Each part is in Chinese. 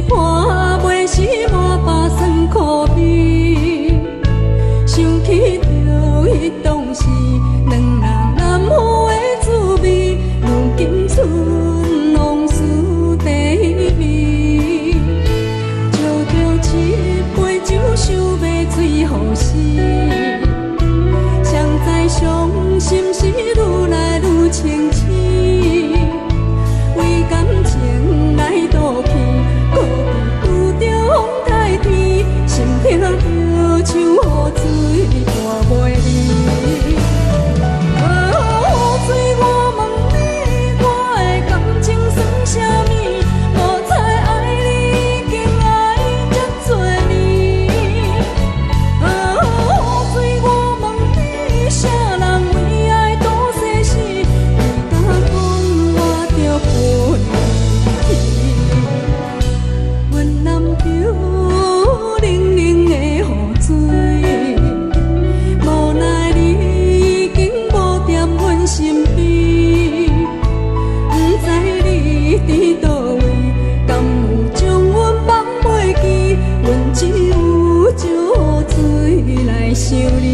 看袂是满巴酸苦味，想起着迄当时两人难好的滋味，如今剩往事地味，借着一杯酒想要醉予死，谁知伤心事愈来愈清醒。为感情来赌气，可比拄着风台天，心痛着像雨水大袂离。雨水，我问你，我的感情算啥物？无彩爱你，已经爱这多年。雨水，我问你，啥人为爱赌生死？你敢讲我着陪你？阮男着冷冷的雨水，无奈你已经无在阮身边，不知你伫倒位，敢有将阮放袂记？阮只有借雨水来想你。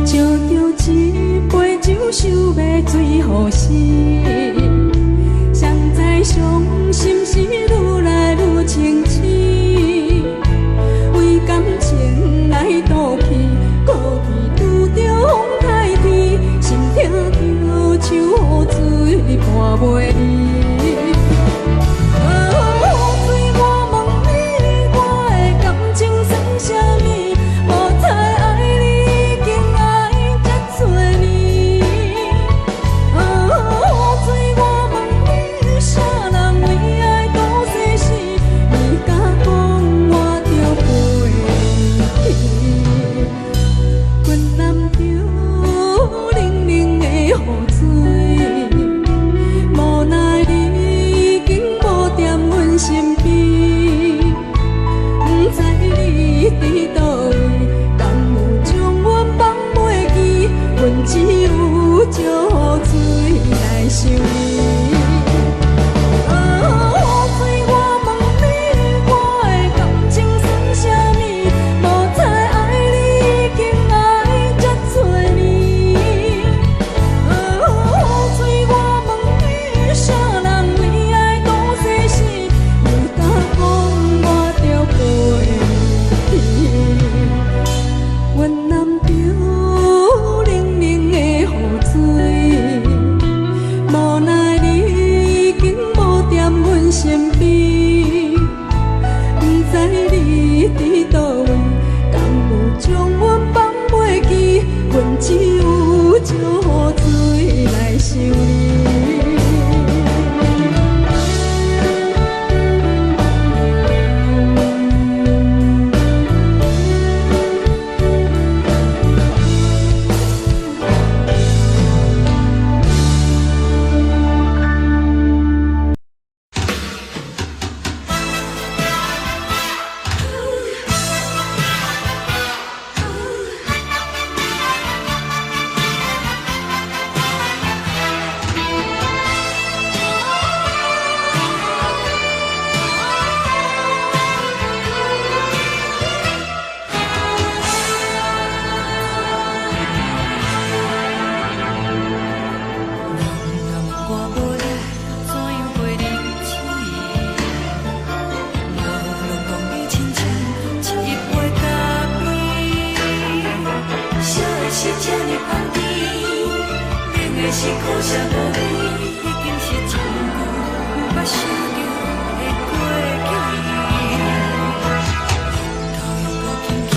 借着一杯酒，想要醉予死，谁知伤心事愈来愈清醒。为感情来赌气，可比拄着风台天，心痛着像雨水大袂离。雨水，我问你，我的感情算啥物？无彩爱你，已经爱这多年。雨水，我问你，啥人为爱赌生死？你敢讲我着陪你？阮男着冷冷的雨水，无奈你已经无在阮身边，不知你伫倒位，敢有将阮放袂记？阮只有借雨水来想你。雨水，我问你，我的感情算啥物？无彩爱你，已经爱这多年。雨水，我问你，啥人为爱赌生死？你敢讲我着陪你？阮男着冷冷的雨水，无奈你已经无在阮身边，不知你伫倒位，敢有将阮放袂记？阮只有借雨水来想你。是苦涩无味，已经是一句捌想着的过去。头又搁轻轻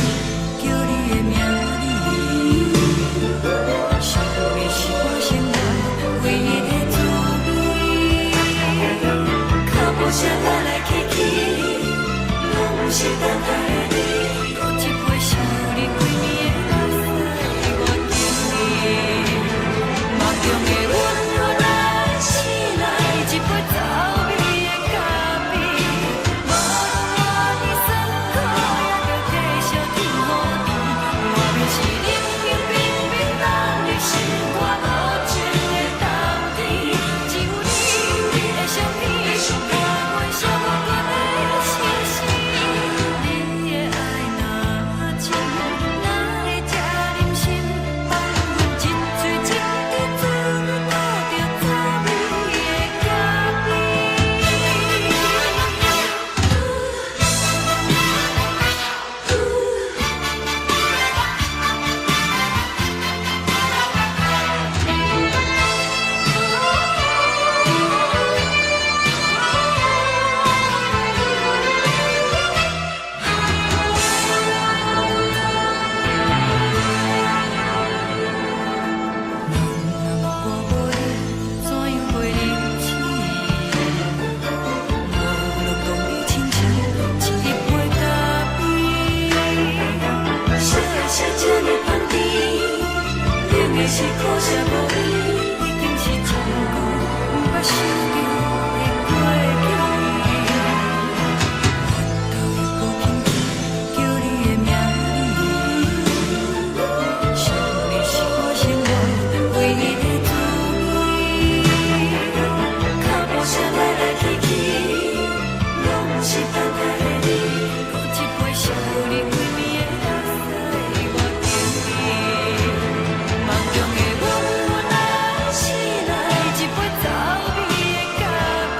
叫你的名字，想的是我生来唯一的滋味。脚步声来来去去，拢是等待的你。多一杯想你几年的目屎，我等你。的是苦涩无味，已经是一个不捌想着的过去。我头又无轻轻叫你的名字，想你是我生活唯一的滋味。脚步声来来去去，拢是等待的你，搁一杯烧你归暝的垃圾我敬你。梦中的阮，若醒来一杯走味的咖啡，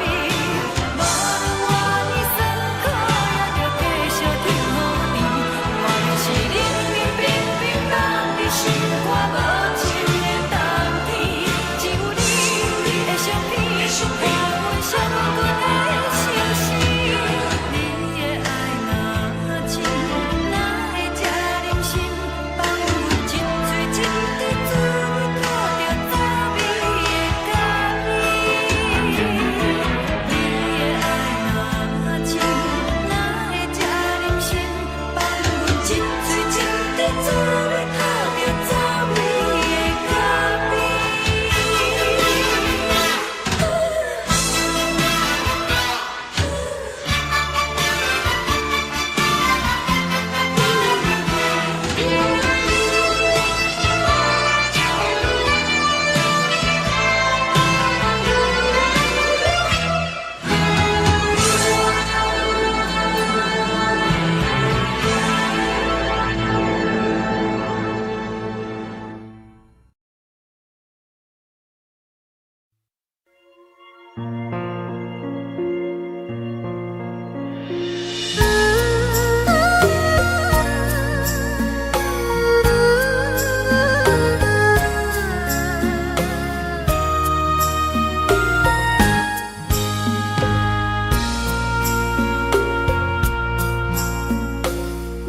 无论我呢酸苦，也着继续甜予你。我就是冷冷冰冰放伫心肝无情的冬天，只有你的相片，陪阮相阮的相思。你的爱若真，哪会这忍心放阮一醉一滴滋味，喝着走味的咖啡？你的爱若真，哪会这忍心放阮一醉一滴滋味，喝着走味的咖啡？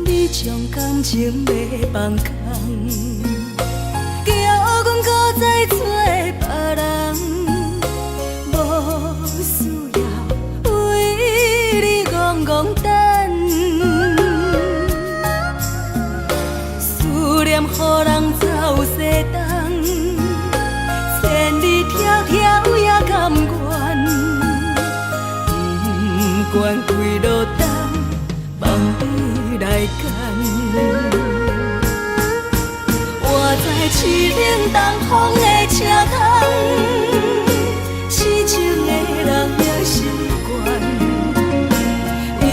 你将感情要放空，叫阮搁再找别人，无需要为你戆戆等。思念予人走西东，千里迢迢也甘愿，不管几路东，望你来赶。我在凄冷东风的车窗，痴情的人也习惯，又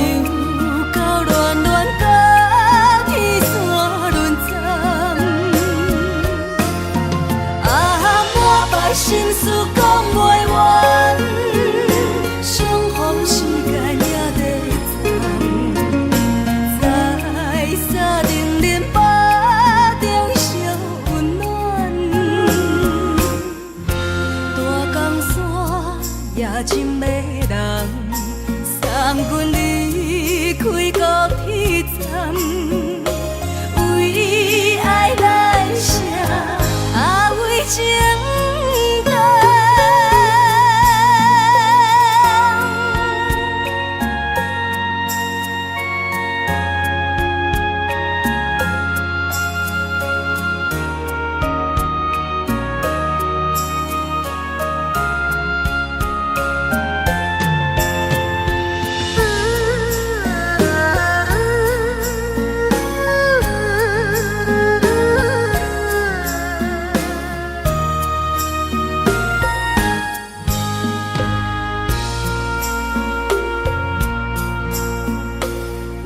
到恋恋到天山沦陷。满腹心事讲袂完，相逢时间也在藏，在沙冷冷巴中烧温暖。大江山也真迷人，送阮离开高铁站，为爱来写为情长。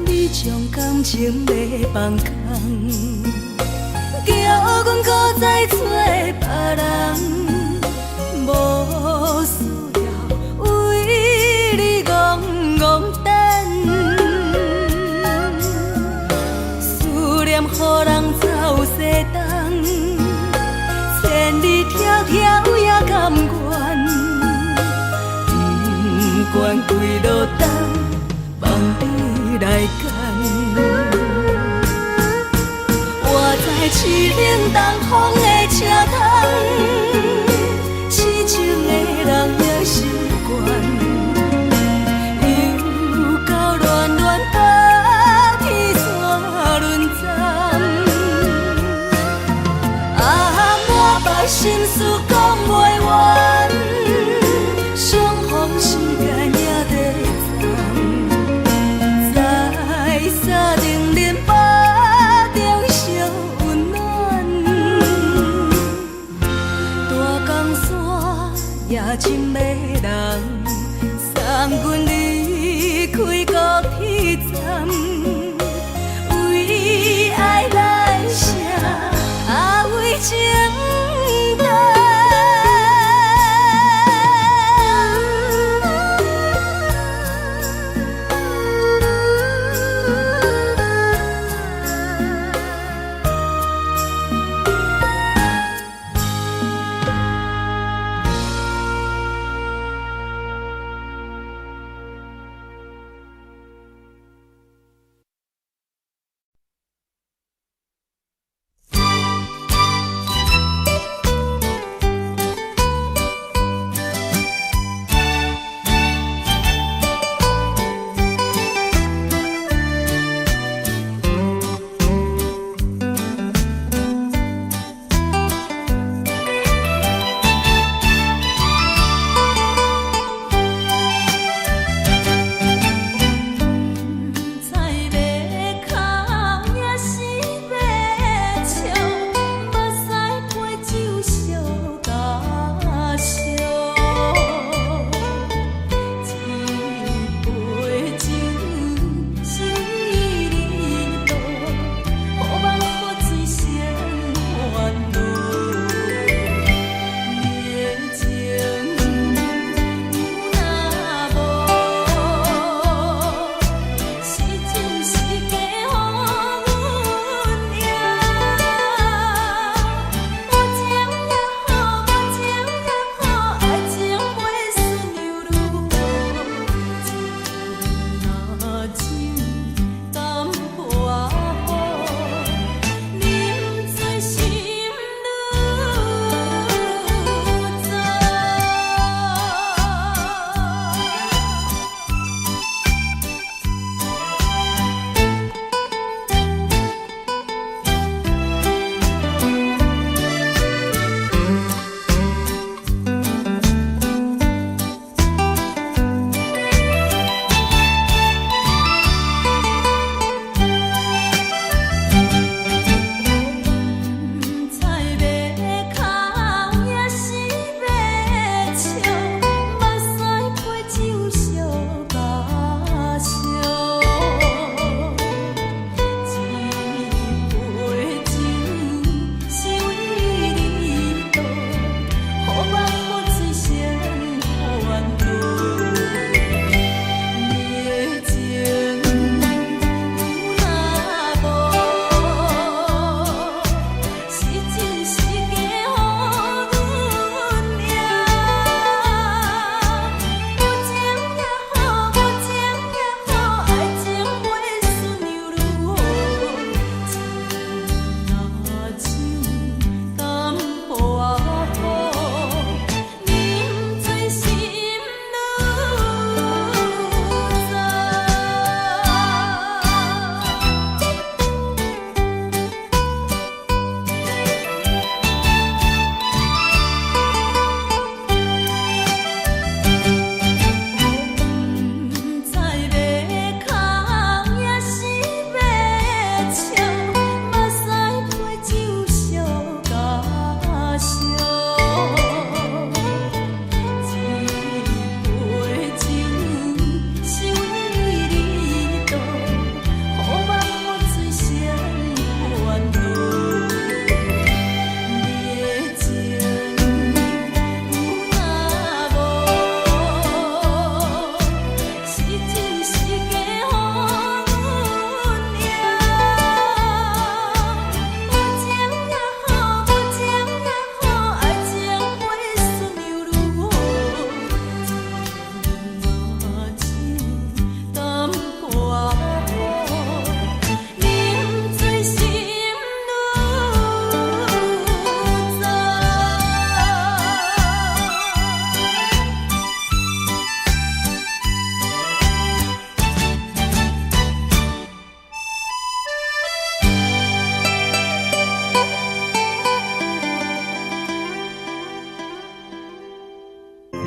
你将感情要放空，叫阮搁再找别人，无需要为你戆戆等。思念予人走西东，千里迢迢也甘愿，不管几路东，望你来赶。我在凄冷东风的车窗，痴情的人也习惯，又到恋恋到天山沦陷。满心事讲袂完，相逢时间也在站，在沙定连巴中烧温暖，大江山也深的人，送阮离开高铁站，为爱来写，为情淡。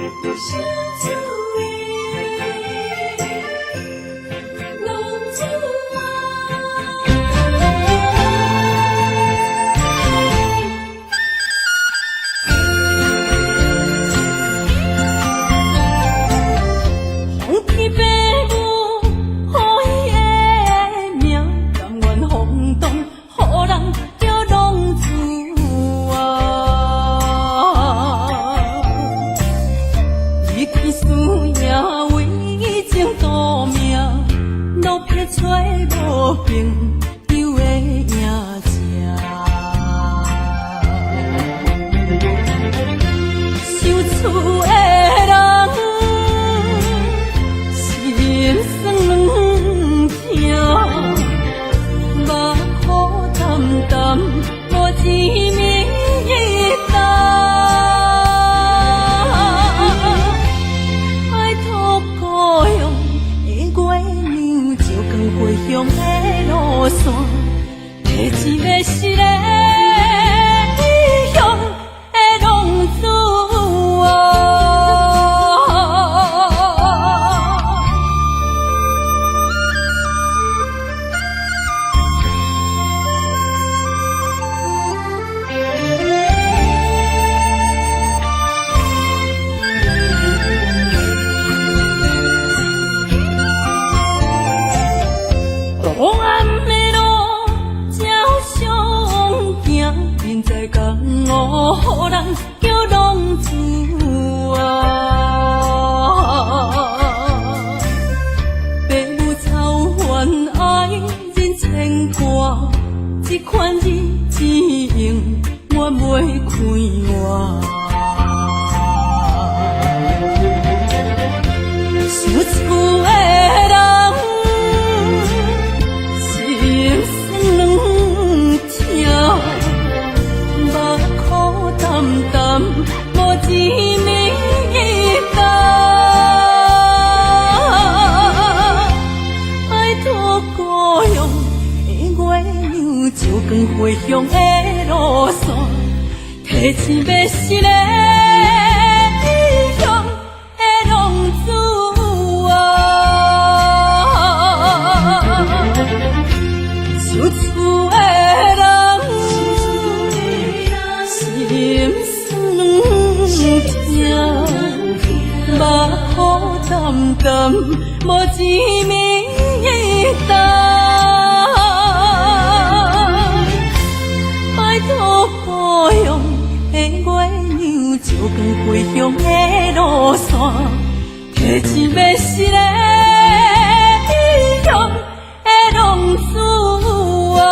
小厝的浪子皇天父母，予伊的命，甘愿放荡，予人叫浪子啊！你去思命，为情赌命，路撇找无朋友的影子。受厝的人，心酸软痛，目苦淡淡，无一明一答。爱托故乡的月亮，照光回乡的路线，提一个失个异乡的浪子啊！黑暗的路，照常行，人在江湖，予人叫浪子啊！父母操怨爱人牵挂，这款日子用我袂开换。受厝的人，心酸软痛，目苦淡淡，无一明一答。爱托故乡的月亮，照光回乡的路线，提一个失个异乡的浪子啊！受厝的人，心酸软痛，目苦淡淡，无一明一答。爱托故乡的月亮，照光回乡的路线，提一个失个异乡的浪子啊！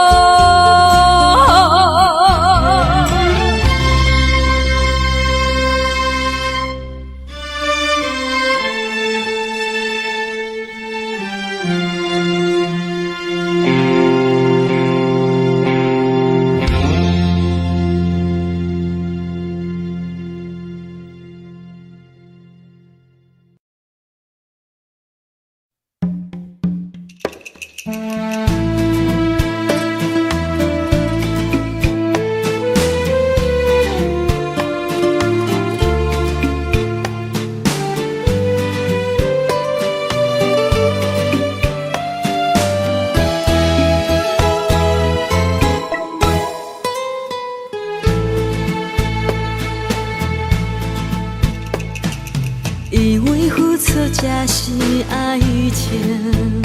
以为付出才是爱情，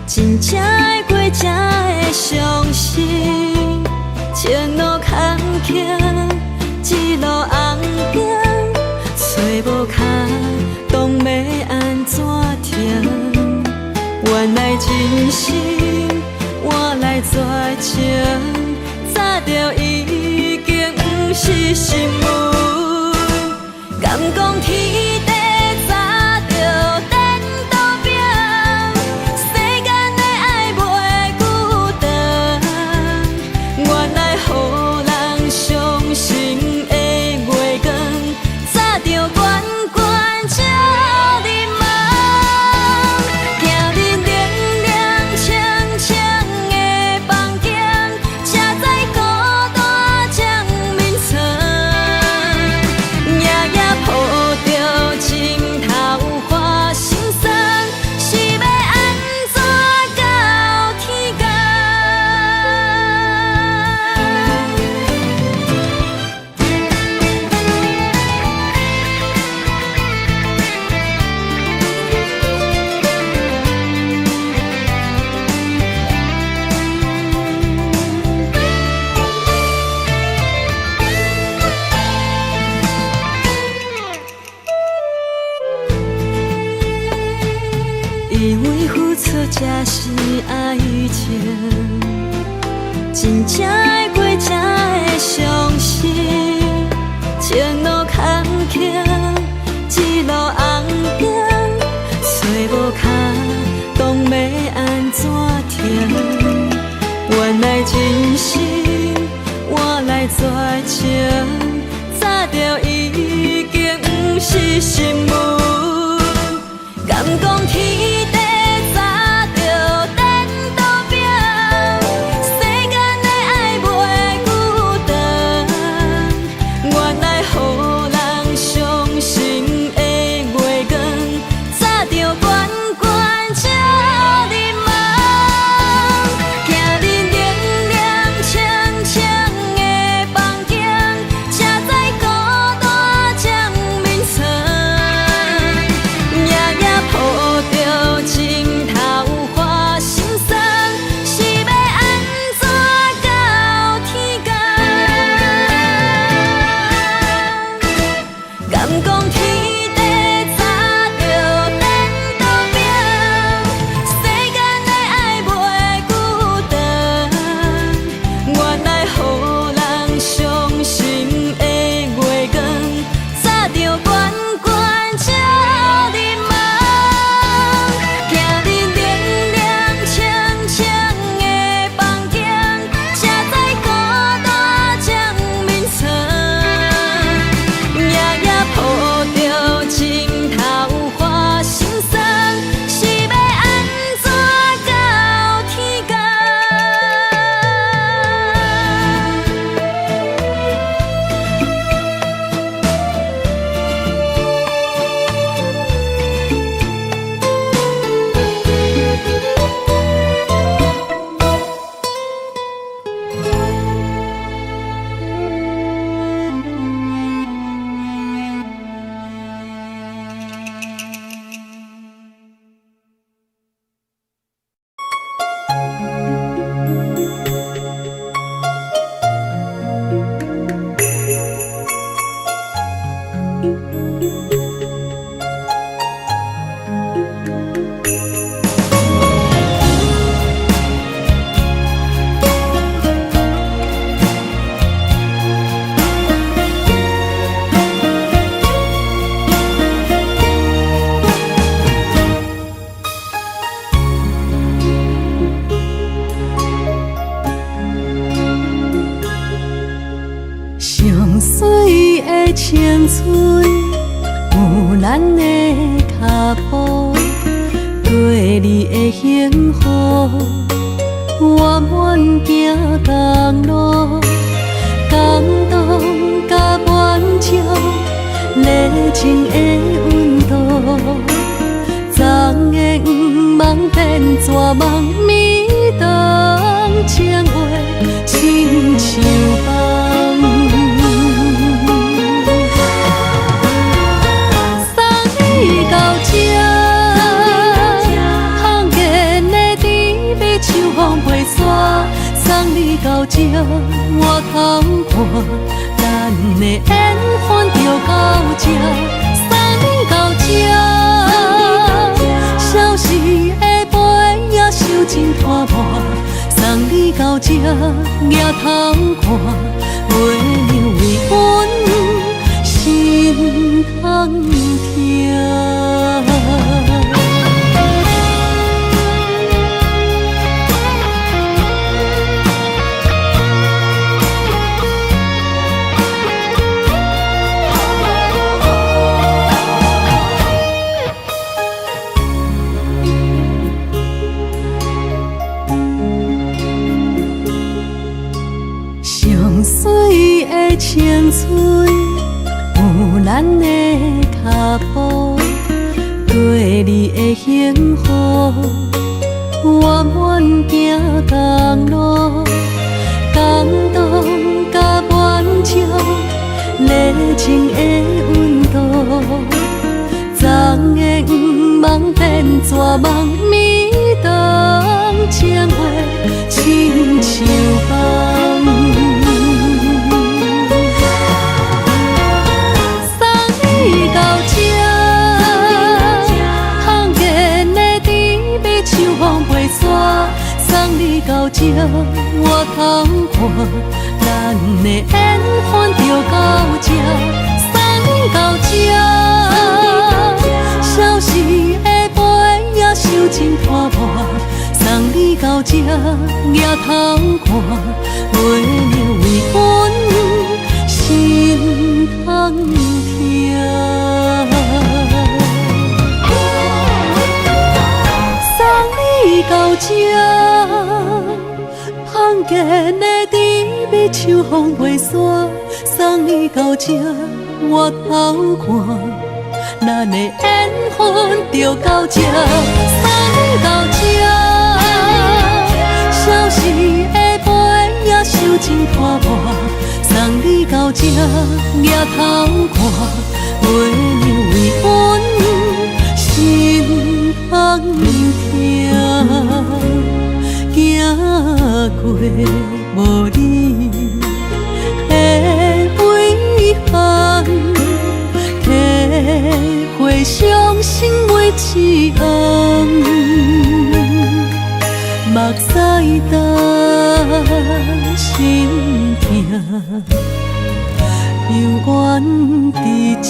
真正爱过才会相信。前路坎坷，一路红行，找无脚，当要安怎停？原来真心换来绝情，早就已经不是心门。敢讲天地早就颠倒平，世间的爱袂孤单。原来予人伤心的月光，早就悬悬照你梦。行日凉凉清清的房间，车载孤单将眠床。才是爱情，真正会过才会相信。前路坎坷，一路红灯，找无脚，当要安怎停？原来真心换来绝情，早就已经不是新闻。敢讲天地早就颠倒拼，世间的爱袂孤单。原来予人伤心的月光，早就悬悬照你梦。行日凉凉清清的房间，才知孤单将眠床。夜夜抱着情头花心酸，是要安怎到天光？敢讲天地早就颠倒拼，世间的爱袂孤单。原来予人伤心的月光，早就悬悬照你梦。行日凉凉清清的房间，才知孤单将眠床。夜夜抱着情头花心酸，是要安怎到天光？上水的青春，有咱的脚步，对你的幸福，我满行公路，感动甲满足，热情的温度，昨的黄梦变绝梦，暝东情话亲像梦。送你到这，我通看，咱的缘分就到这。送你到这，消失的杯也收真拖磨。送你到这，也通看，月亮为阮心通疼。水的青春，有咱的脚步，对你的幸福，我满行公路，感动甲满足，热情的温度，昨的黄梦变绝梦，暝东情话亲像梦。放到这，我通看咱的缘分就到这，送你到这。消失的杯也收真拖磨，送你到这，也通看月亮为阮心通听。到这，碰见的甜蜜像风飞沙，送你到这，我偷看，咱的缘分就到这，送你到这，消失的杯也收真拖磨，送你到这，也偷看，月亮为阮心通听。行过无你的遗憾，体会伤心每一暗，目屎干心痛，犹原伫这。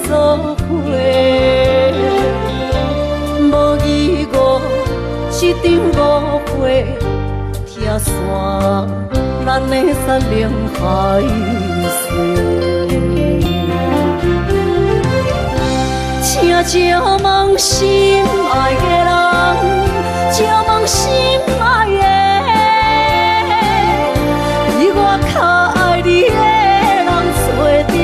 做伙，无义误，一场误会，拆散咱的山盟海誓。请借问心爱的人，借问心爱的，比我较爱你的人找着。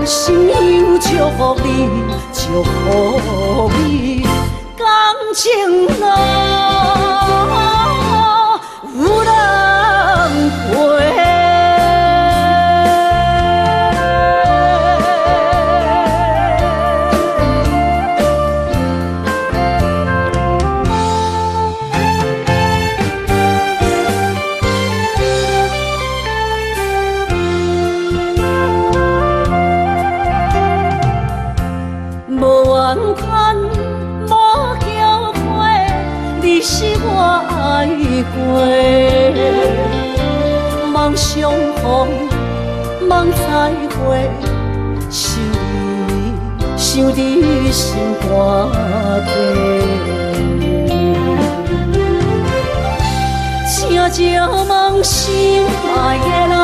心忧祝福你，祝福你，感情路有人陪。是我爱过，梦相逢，梦再会，想你心肝底。请借问心爱的人，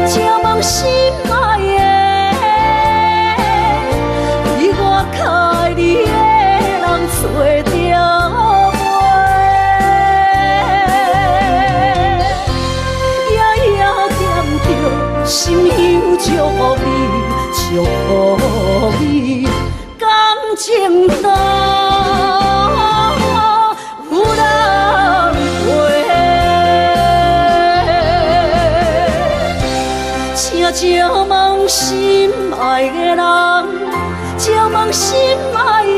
借问心爱的，比我较爱你的人找着。心忧祝福你，祝福你，感情路有人陪。请借问心爱的人，借问心爱的，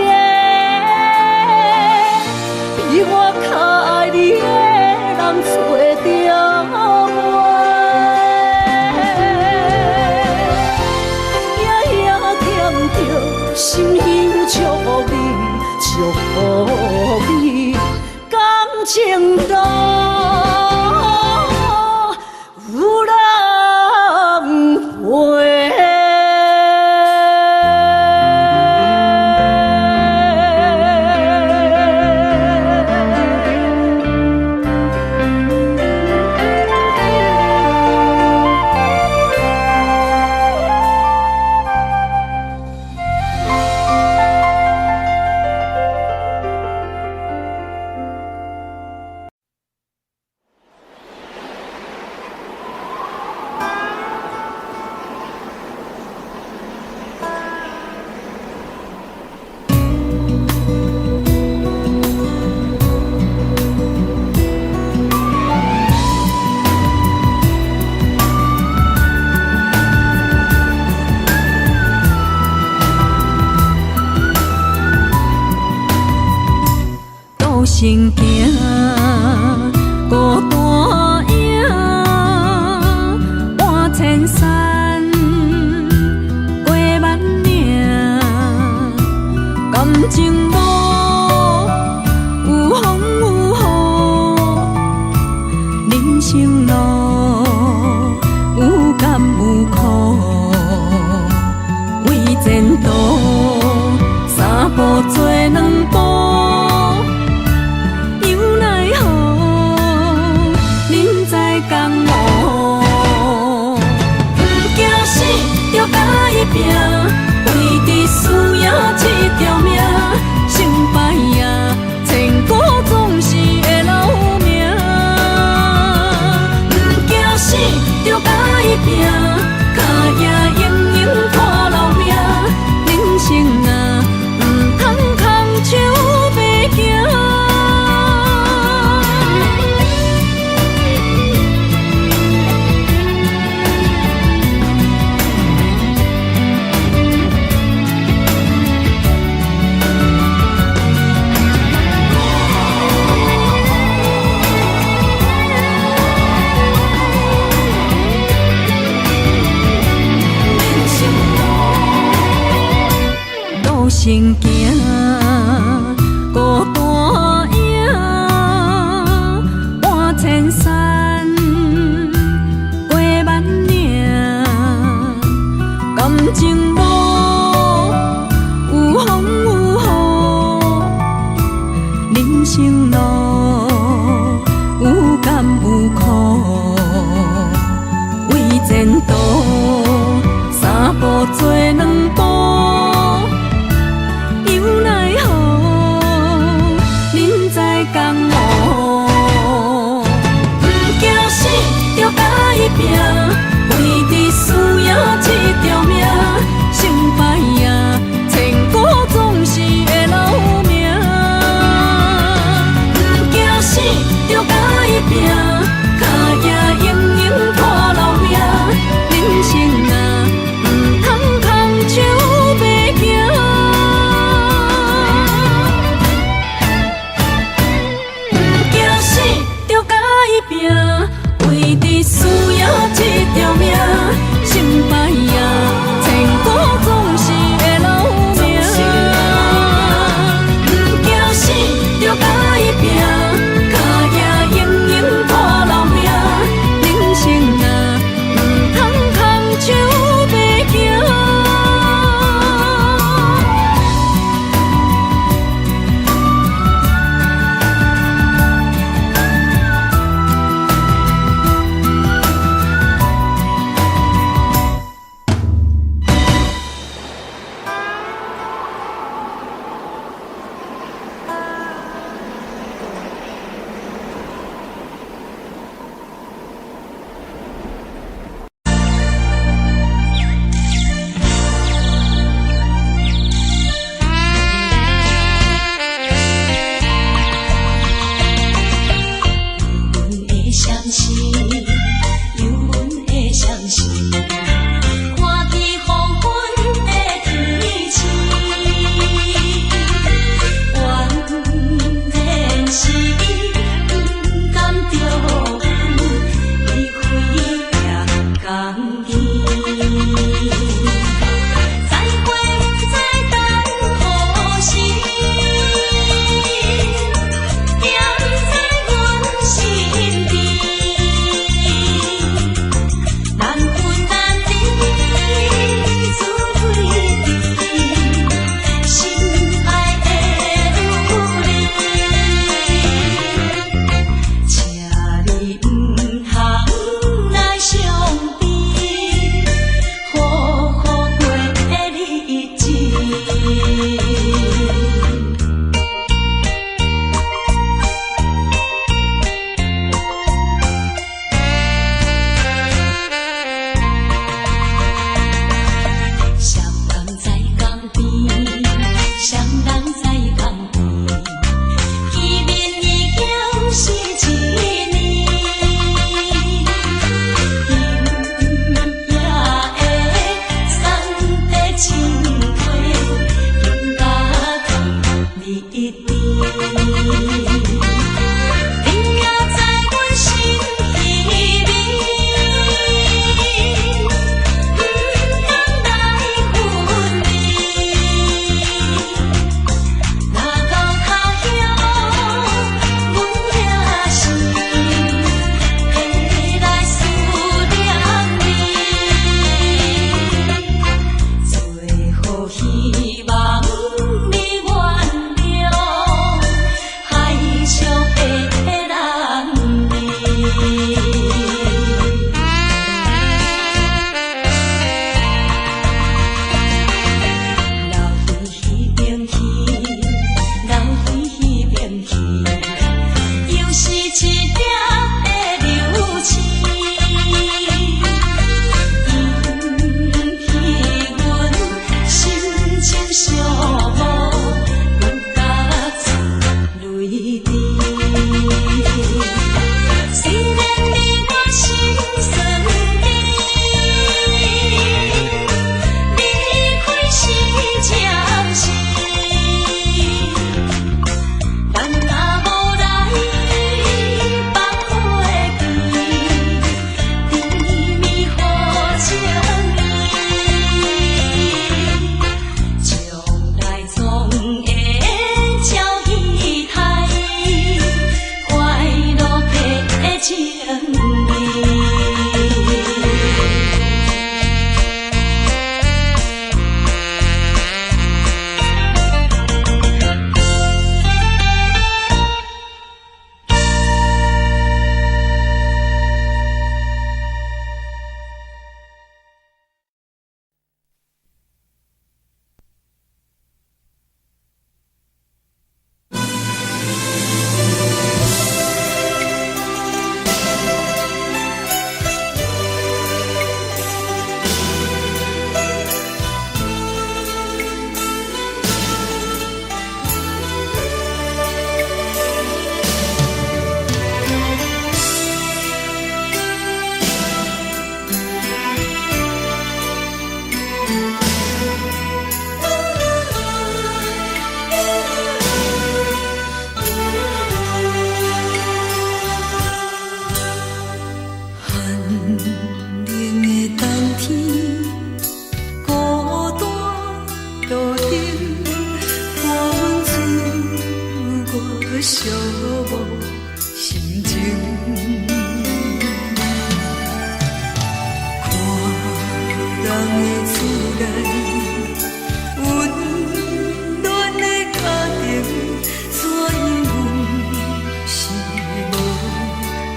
比我较爱你的人找着。心忧祝福你，祝福你，感情路有人陪。行行，孤单影，半千山，过万岭，感情路有风有雨，人生路有甘有苦，为前途三步做两步。拼，为伫输赢这条命，成败赢，千古总是会留名。不惊死，着甲伊拼，脚也用用拖留名。人生啊，唔通空手白行。行行，孤单影，半千山，过万岭，感情路有风有雨，人生路有甘有苦，为前途三步做两步。拼，为伫输赢这条命，成败赢，千古总是会留名。不惊死，着甲伊拼，脚也用用拖留名。人生啊，唔通空手白行。不惊死，着甲伊拼，为伫输赢这条命，成败赢，千古总是会留名。不惊死，着甲伊拼，脚也用用拖留。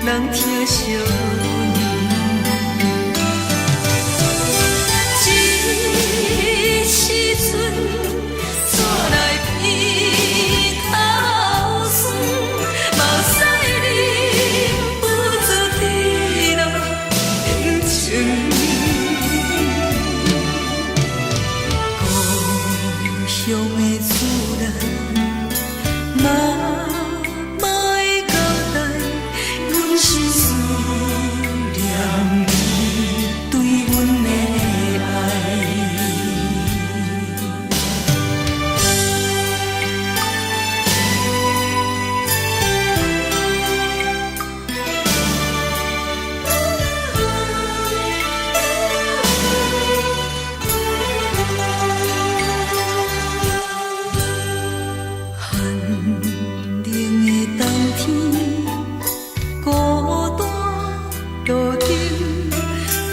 人疼惜你。这时阵怎来鼻头酸，目屎忍不住滴落眼睛。故乡的自然，妈会交代，阮是思念你对阮的爱。寒冷的冬天，孤单路灯，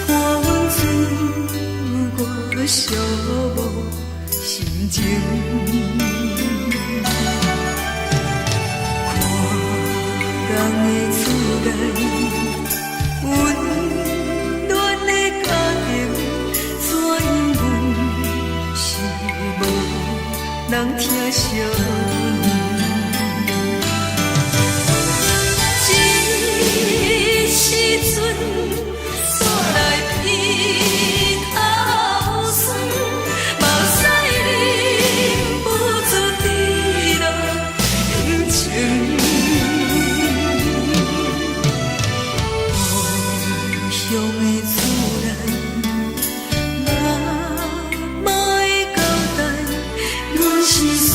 看阮自我寂寞心情。看人的厝内，温暖的家庭，怎因阮是无人疼惜你？这时阵怎来鼻头酸，目屎忍不住滴落眼睛。故乡的自然，妈会交代，阮是思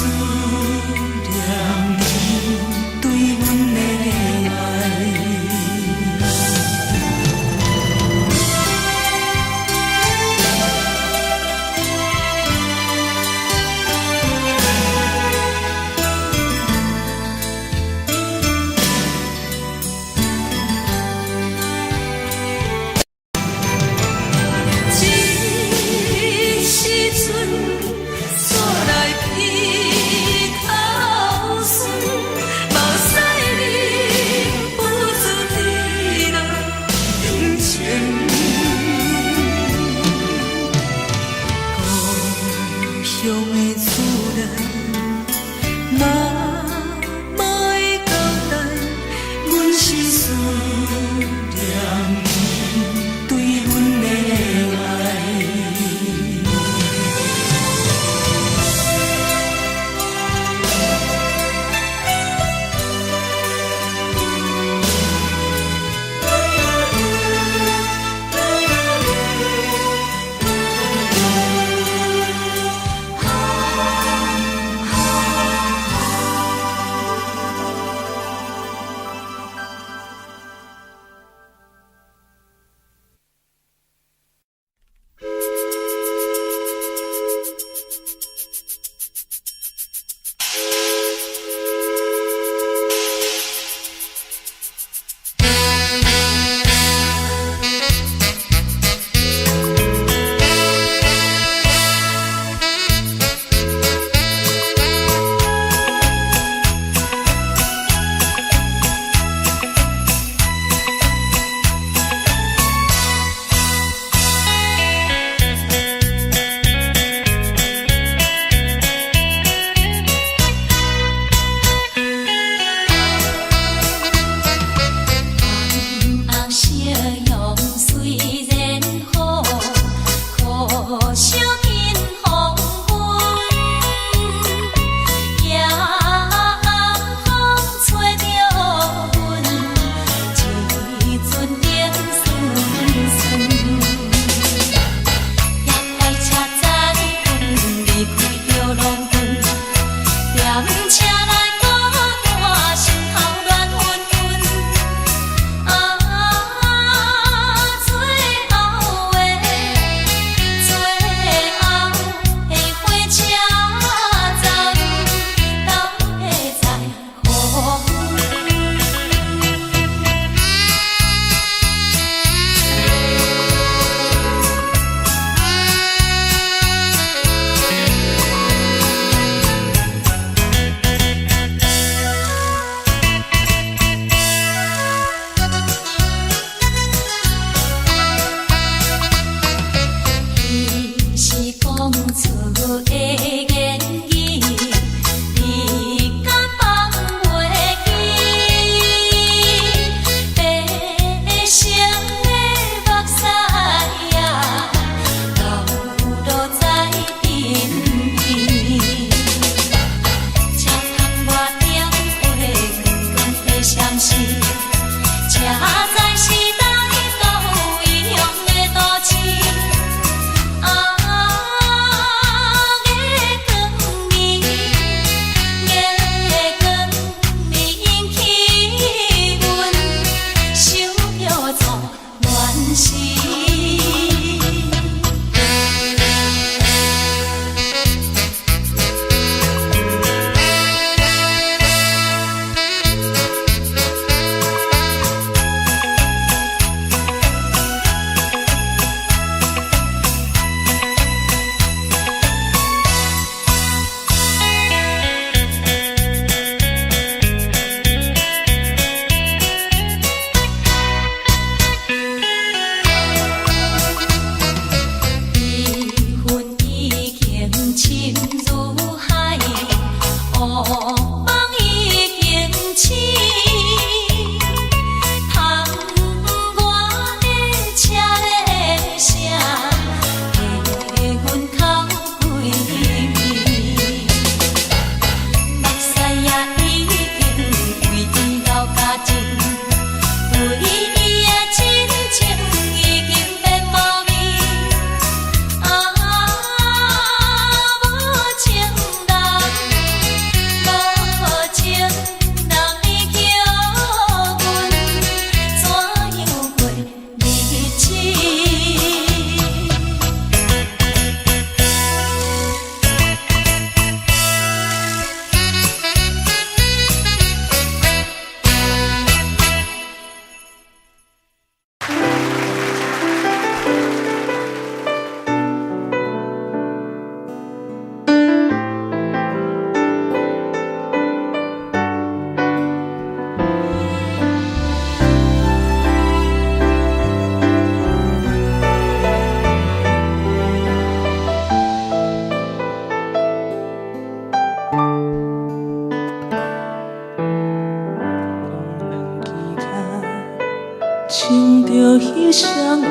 亲着彼双的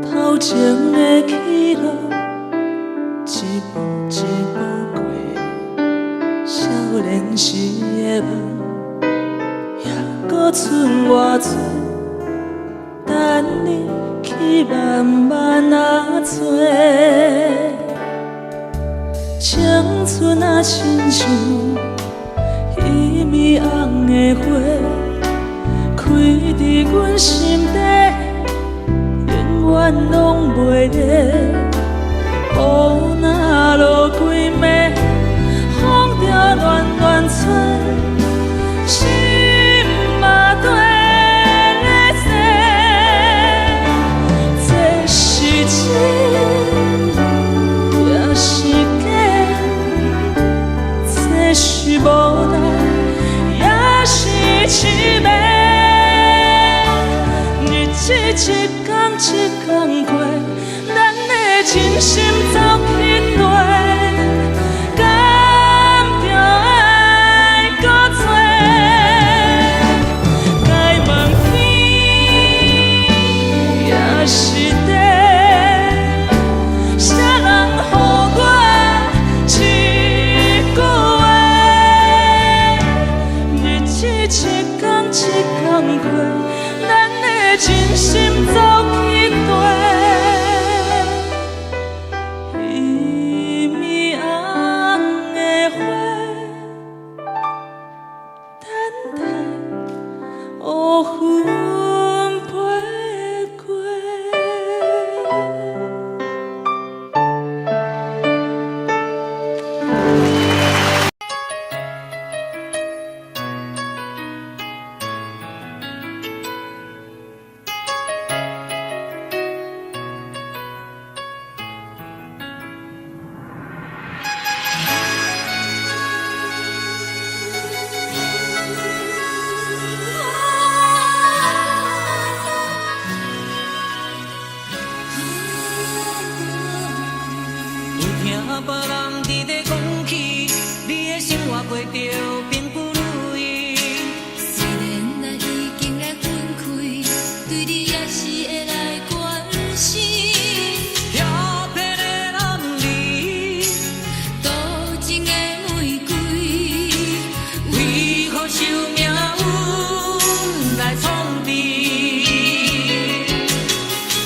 头前的去路，一步一步过少年时的梦，还搁剩偌多，等你去慢慢啊找。青春啊，亲像伊米红的花，开伫阮心底，永远拢袂灭。雨若落几暝，风着乱乱吹，心嘛跟咧洗。这是真，也是假？这是无奈，也是凄美。日子一天一天过，咱的真心走去落，敢着爱搁多？该问天也是地，啥人予我一句话？日子一天一天过，咱的真心走去地。伊米红的花，等待乌云飞过。有听别人伫咧讲起，你的生活过着并不如意。虽然咱已经来分开，对你也是会来关心。漂泊的男儿，多情的玫瑰，为何受命运来创治？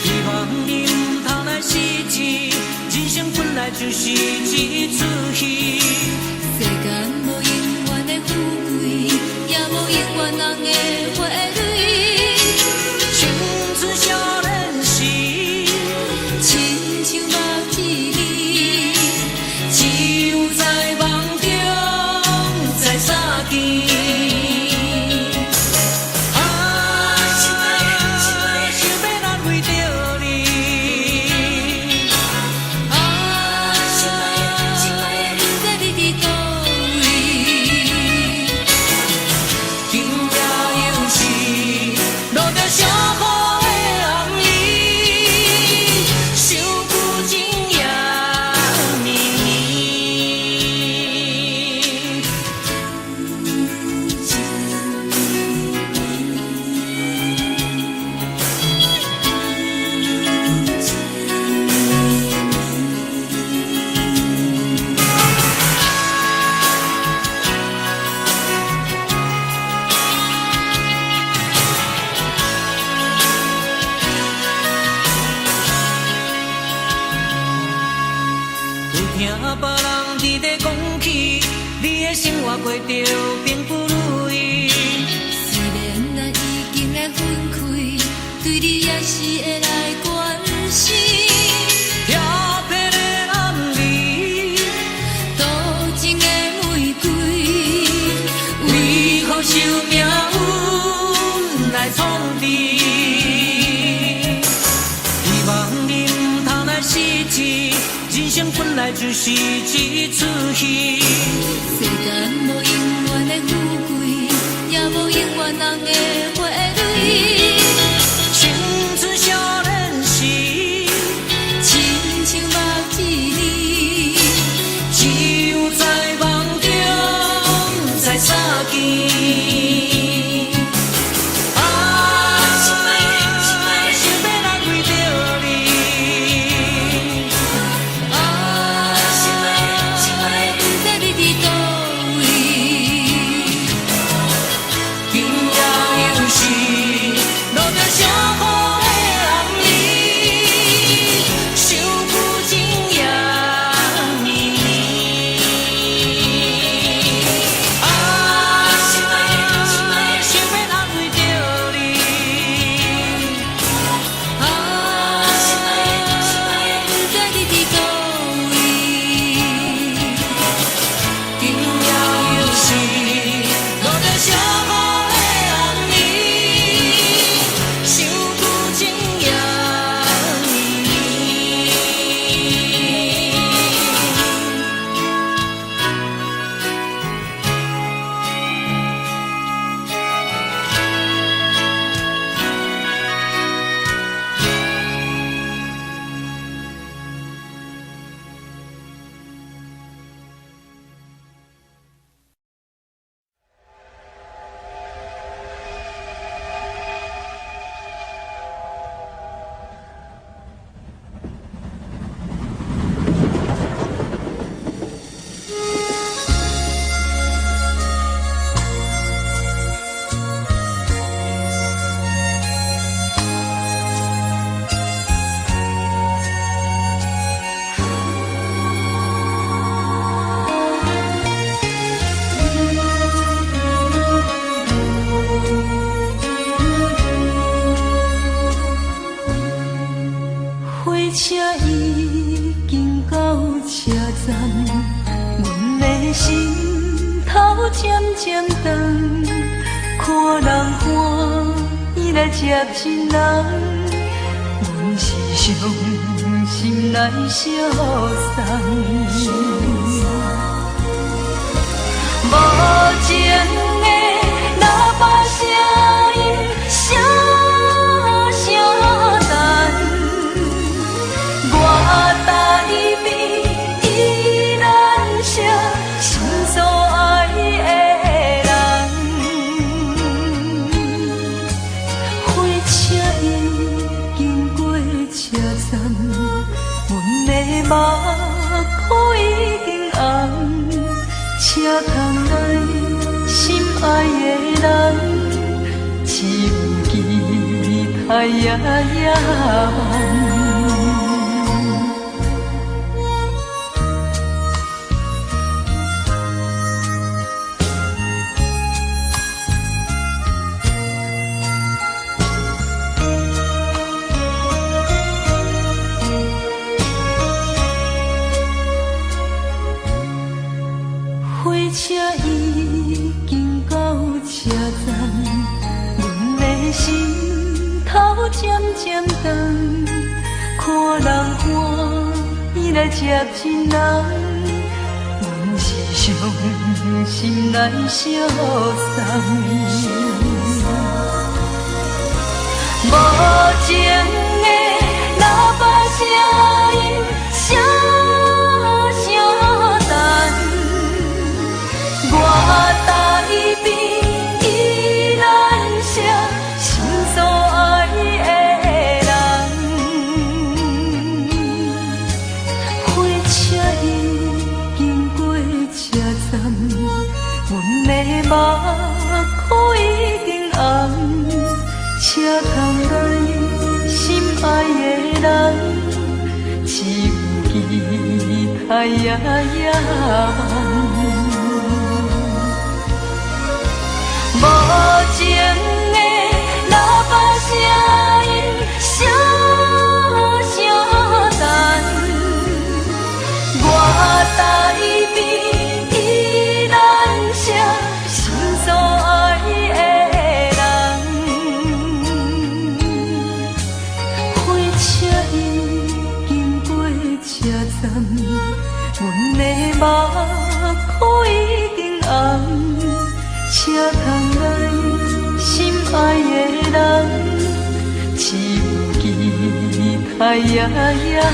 希望你唔通来失志，人生本来就是一出戏。世间无永远的富贵，也无永远人的花蕊。青春少年时，亲像目睭里，只有在梦中在相见。想要难为着你，不知你伫倒位。今夜又是落着伤雨的暗暝，想旧情也绵绵。有听别人伫咧讲起，你的生活过着并不如意。虽然咱已经来分开，对你也是会来关心。漂泊的男儿，多情的玫瑰，为何受命运来创治？希望你唔通来失志，人生本来就是一出戏。世间无永远的富贵，也无永远人的花蕊。青春少年时，亲像目睭里，只有在梦中在相见。车已经到车站，阮的心头渐渐长，看人欢喜来接亲人，阮是伤心来相送。无情的喇叭声音，声声淡。我台边依然写心所爱的人，火车已经过车站，阮的目眶已经红。车窗内心爱的人，只有期待夜夜梦。火车已经到车站，阮的心头渐渐长，看人欢喜来接亲人，阮是伤心来相送。无情的喇叭声音，声声淡。我台边依然写心所爱的人，火车已经过车站，阮的目眶已经红，车窗内心爱的人，只有期待夜夜梦。无情的喇叭声音，声声淡。我台边依然写心所爱的人，火车已经过车站，阮的目眶已经红。车窗内心爱的人，只有期待夜夜梦。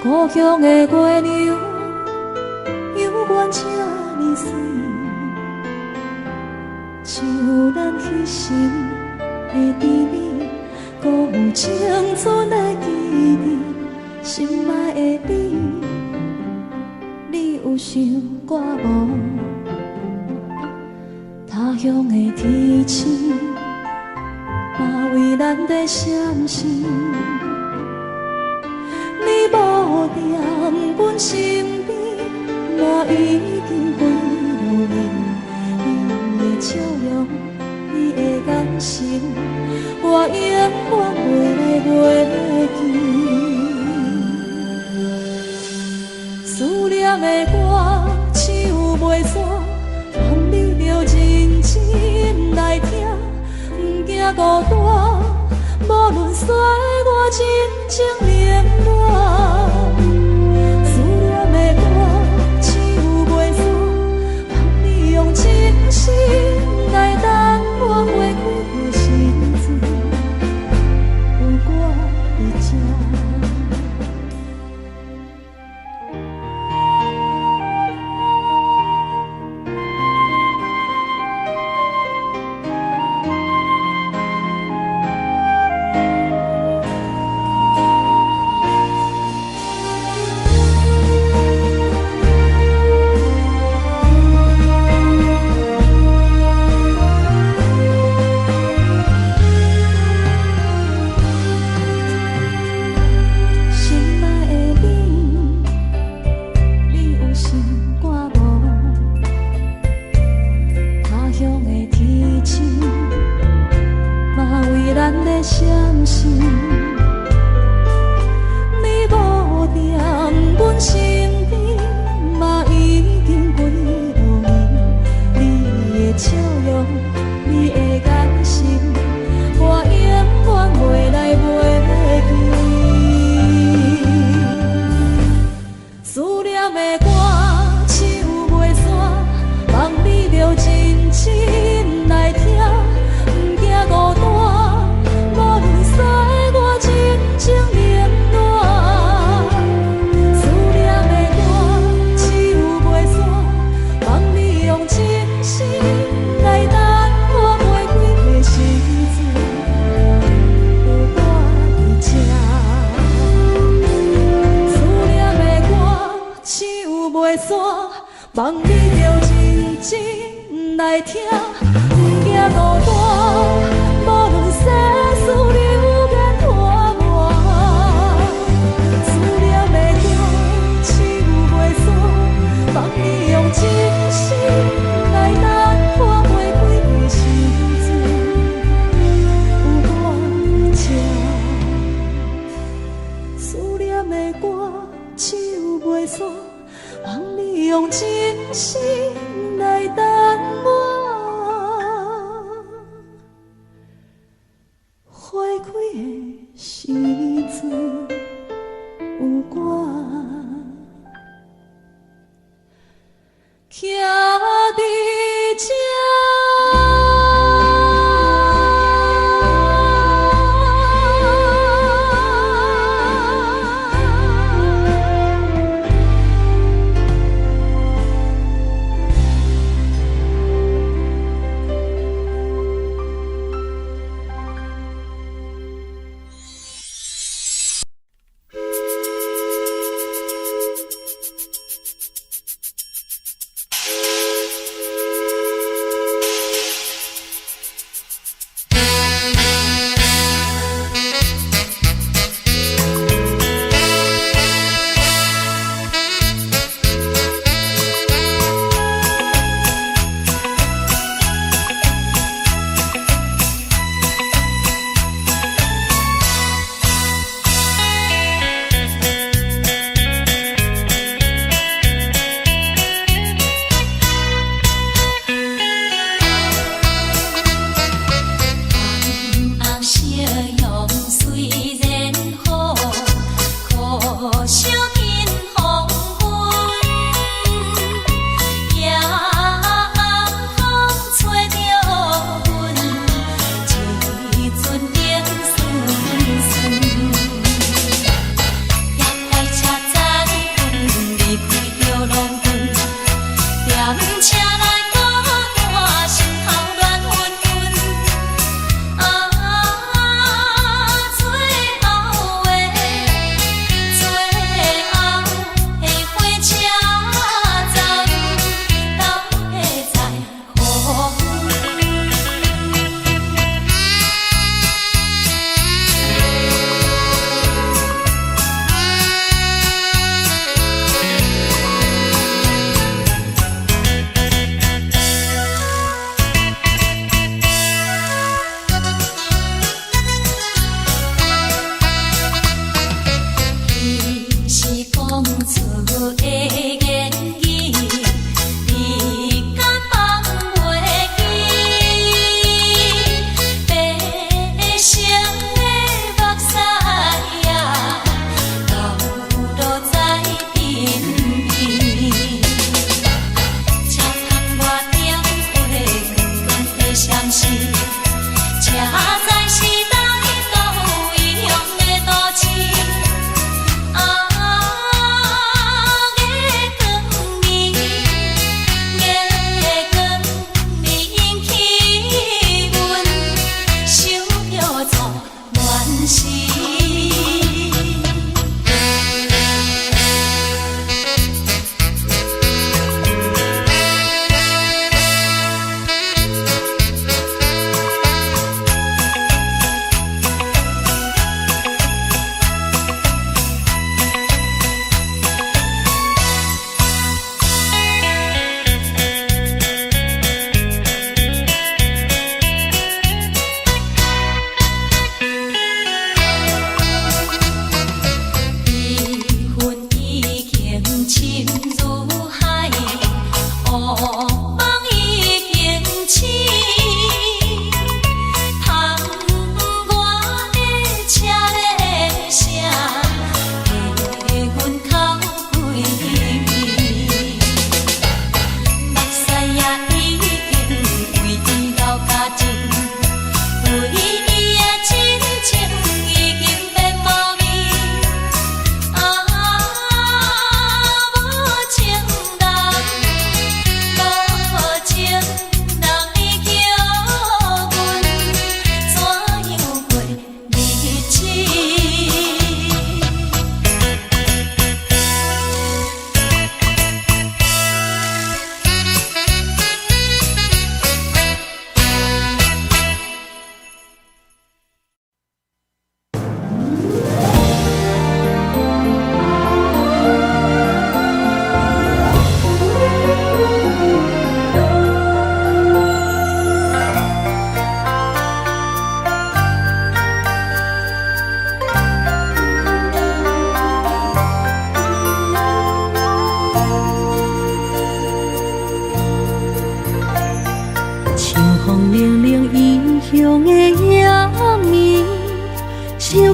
故乡的月亮，犹原这呢水，像咱彼时的甜蜜，搁有青春的记忆。心爱的你，你有想过无？他乡的天星，嘛为咱在闪烁。你无踮阮身边，我已经飞落去。你的笑容，你的眼神，我永远袂来袂记。的歌唱袂煞，望你着认真来听，不惊孤单，无论衰我真情冷暖。思念的歌唱袂煞，望你用真心来等我花开的时阵，有我伫这。望你着认真来听，不惊孤单，无论世事流言拖磨。思念的歌唱袂煞，望你用真心来等我花开的时阵，有我伫这。思念的歌唱袂煞，望你用真心来等我花开的时阵，有我徛伫这。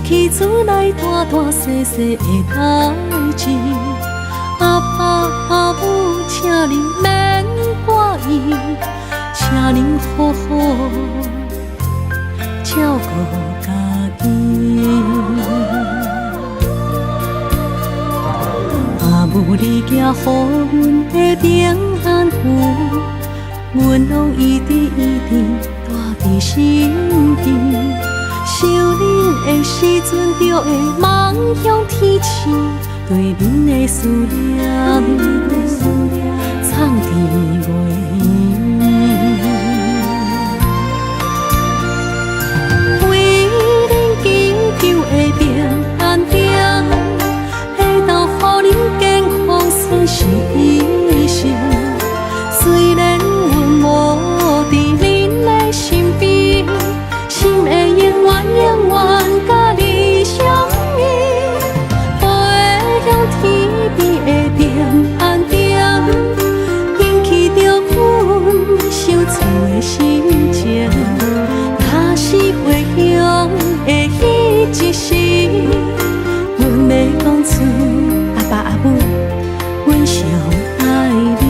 起厝内大大细细的代志。阿爸阿母，请您免怪意，请您好好照顾家己。阿母，你行予阮的平安符，阮拢一直带在心间。想恁的时阵，就会梦向天星，对恁的思念藏伫月圆。为恁祈求的平安中，会当予恁健康顺时一生。虽然阮无伫恁的身边，心会永远甲你相依。飞向天边的平安中，引起着阮想厝的心情。若是回乡的迄一时，阮要讲出阿爸阿母，阮上爱恁。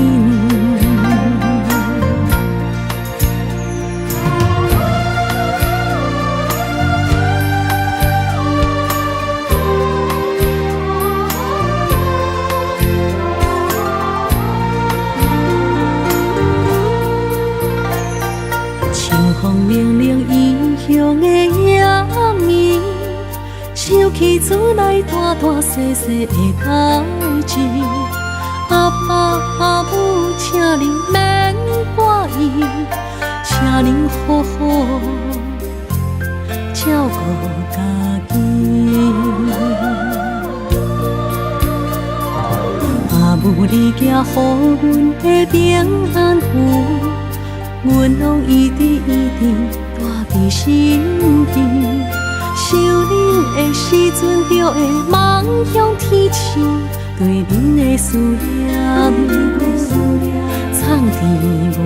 风凉凉异乡的夜暝，想起厝内大大细细的代志。阿爸阿母，请您免怪意，请您好好照顾家己。阿母，你行予阮的平安符，阮拢一直带在心间。想恁的时阵，就会梦向天星，对恁的思念藏伫月圆。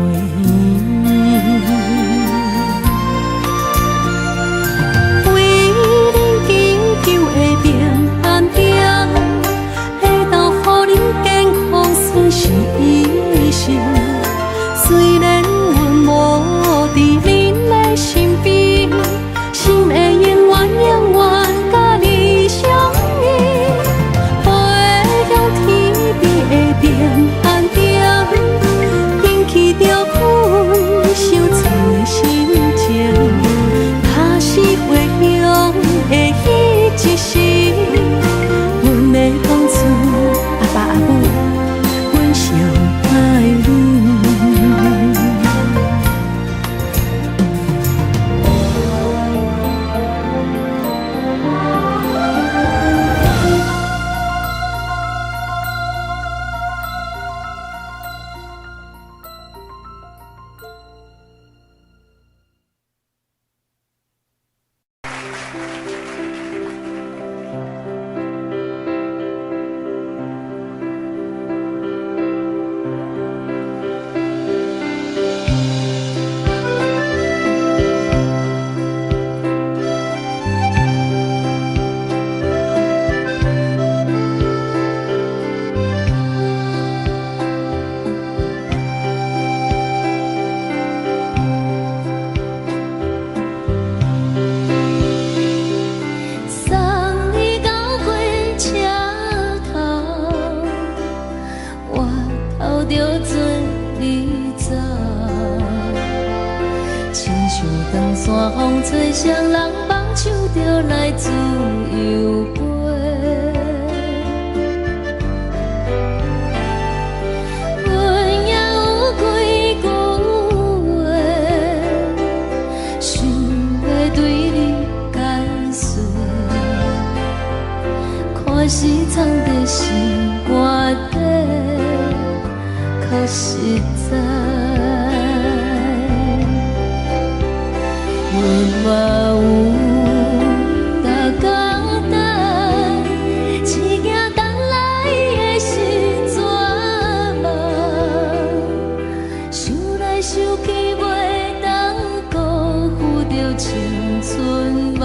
为恁祈求的平安中，会当予恁健康顺时一生。虽然阮无伫恁的身边，心会永远甲你相依。飞向天边的平安中，引起着阮想厝的心情。若是回乡的迄一时，阮要讲出阿爸阿母，阮上爱恁。吹双人放手着来自由飞，阮也有几句话，想要对你解说，可是藏在心肝底，较实在。阮嘛有大家等，一件等来的时阵嘛，想来想去袂当辜负着青春梦。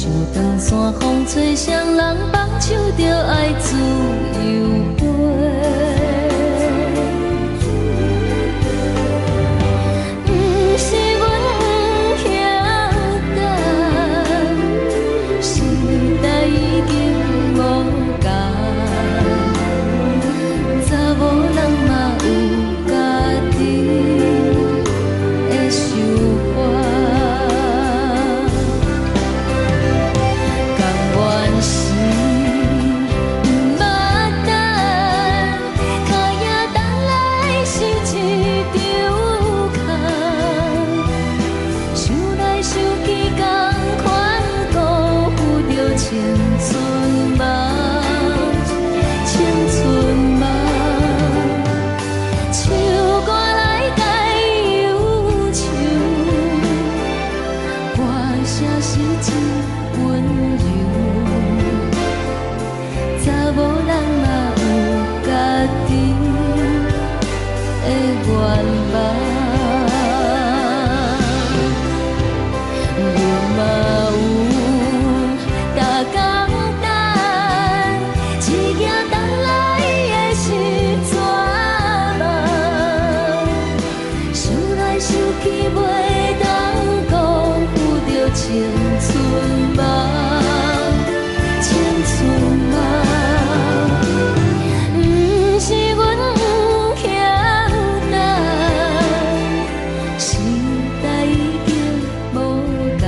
想长山风吹双人放手着爱自由飞。不是阮不晓得，时代已经无同，查某人嘛有家己的想法。甘愿是不捌等，脚也等来是一场空。想来想去，同款辜负着青春梦，青春梦。唱歌来解忧愁，歌声是真温柔。查某人嘛有家己的愿望，阮嘛有大工等，一件等来的是绝望。想来想去，袂当辜负着青春梦，青春梦。不是阮不晓得，时代已经无同，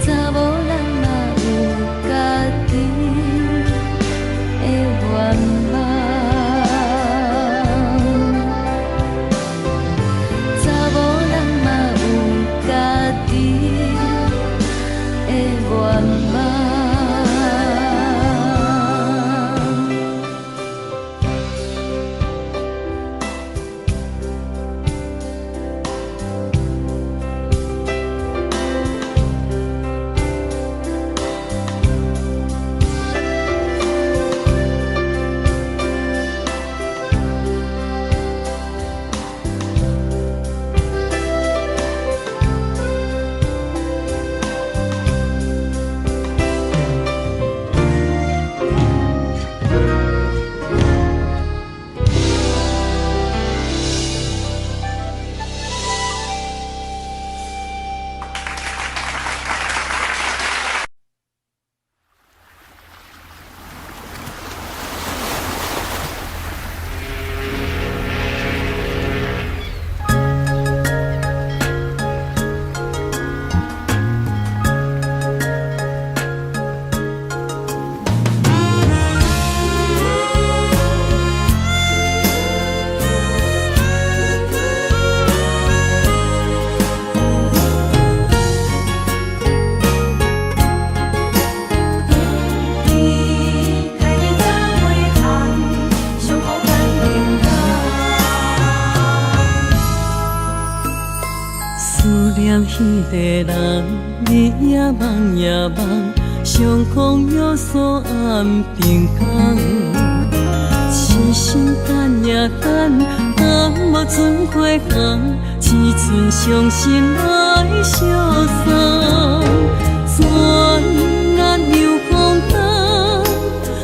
查某人嘛有家己的愿望。查某人嘛有家己的愿望。思念彼个人，日夜梦夜梦，相逢约锁暗平空。痴心等也等，等无船花红，只剩伤心来相送。转眼又风灯，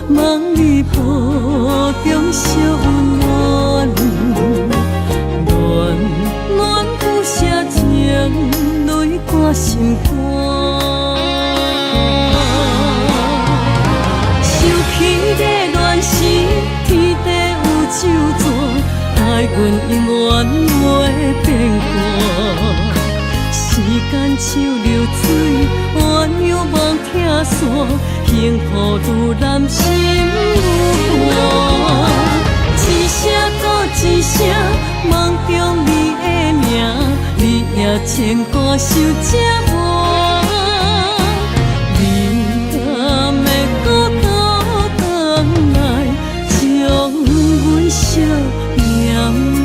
梦里抱中惜温暖。暖暖不舍情，泪挂心肝。想起的恋时，天地有咒詛，爱阮永远袂变卦。时间像流水，鸳鸯望听线，幸福愈难心愈寒。一声搁一声，梦中你的名，你也牵挂受折磨。你敢会搁倒转来，将阮惜绵绵？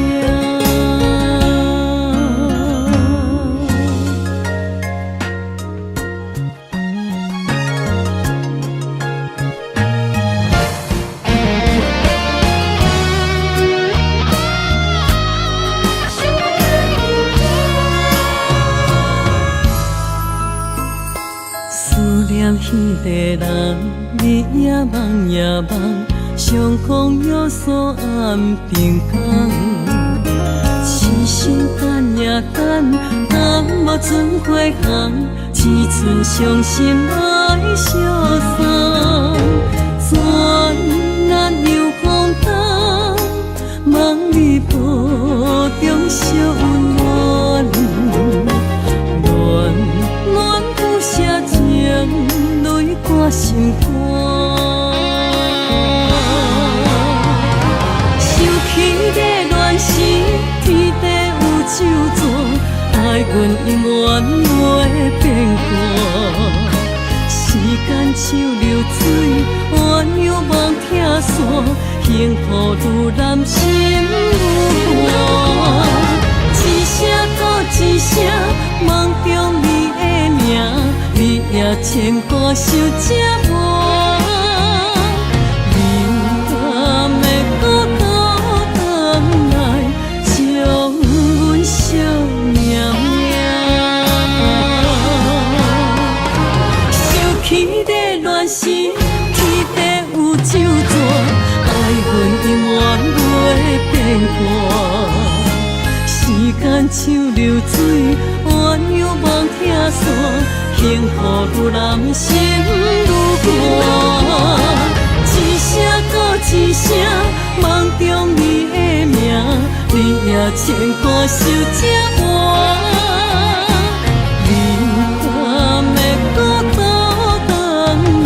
你也梦也梦，上空有山暗平空。痴心等也等，等无船花红，只剩伤心来相送。转难又空等，望你保重惜温暖。暖暖不舍情，泪挂心肝。想起的乱时，天地有咒詛，爱阮永远袂变卦。时间像流水，鸳鸯望听线，幸福愈难心愈寒。一声搁一声，梦中你的名，你也牵挂想这晚。你敢会搁倒转来，将阮惜命命？想起的乱时，天地有咒詛，爱阮永远袂变卦。时间像流水，鸳鸯望听线，幸福愈难心愈寒。一声搁一声，梦中你的名，你也牵挂想这晚。你敢会搁倒转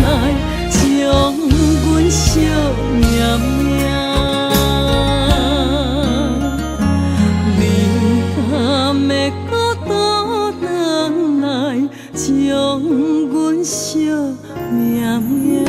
来，将阮惜命命？会搁倒转来，将阮惜命命。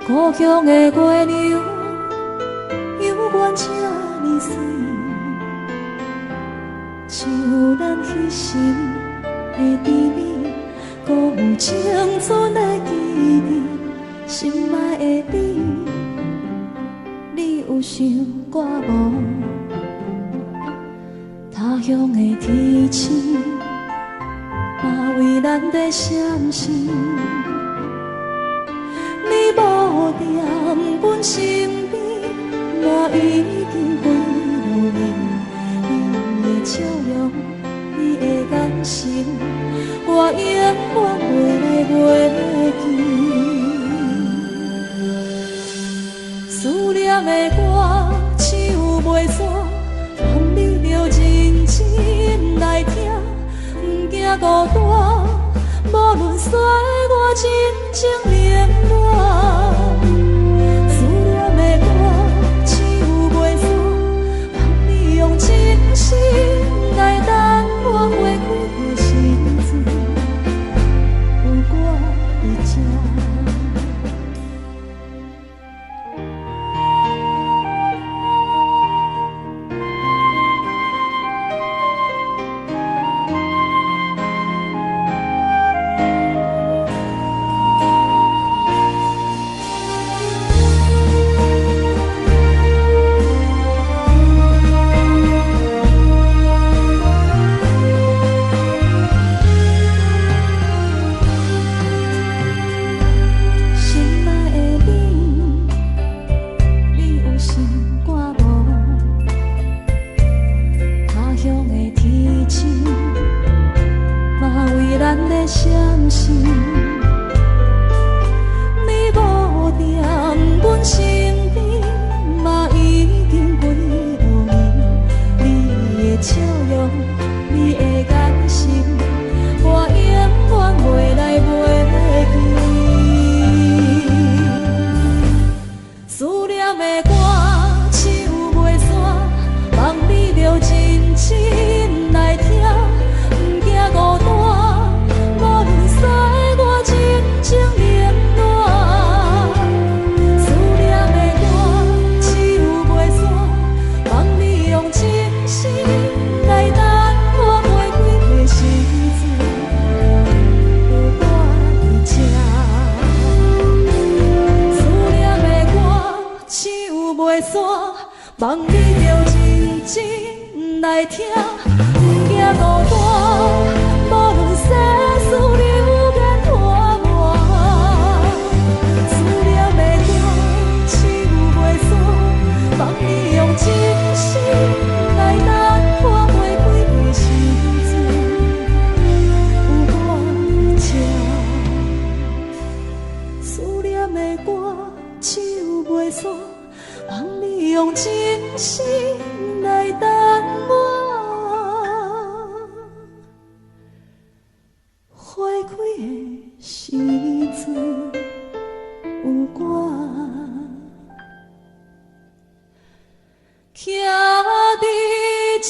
故乡的月亮，犹原这呢水，像咱彼时的甜蜜，搁有青春的记忆。心爱的你，你有想我无？他乡的天星，也为咱在闪烁。你无踮阮身边，我已经飞落眠。你的笑容，你的眼神，我永远袂来袂记。思念的歌唱袂煞，望你着认真来听，不惊孤单。无论衰我真情连满，思念的歌唱袂煞，望你用真心来等我花开的时阵，有我伫这。望你着认真来听，不惊孤单，无论世事流言拖磨，思念的歌唱袂煞，望你用真心来等，看袂开的时阵有我这，思念的歌唱袂煞。望你用真心来等我，花开的时阵有我徛伫这。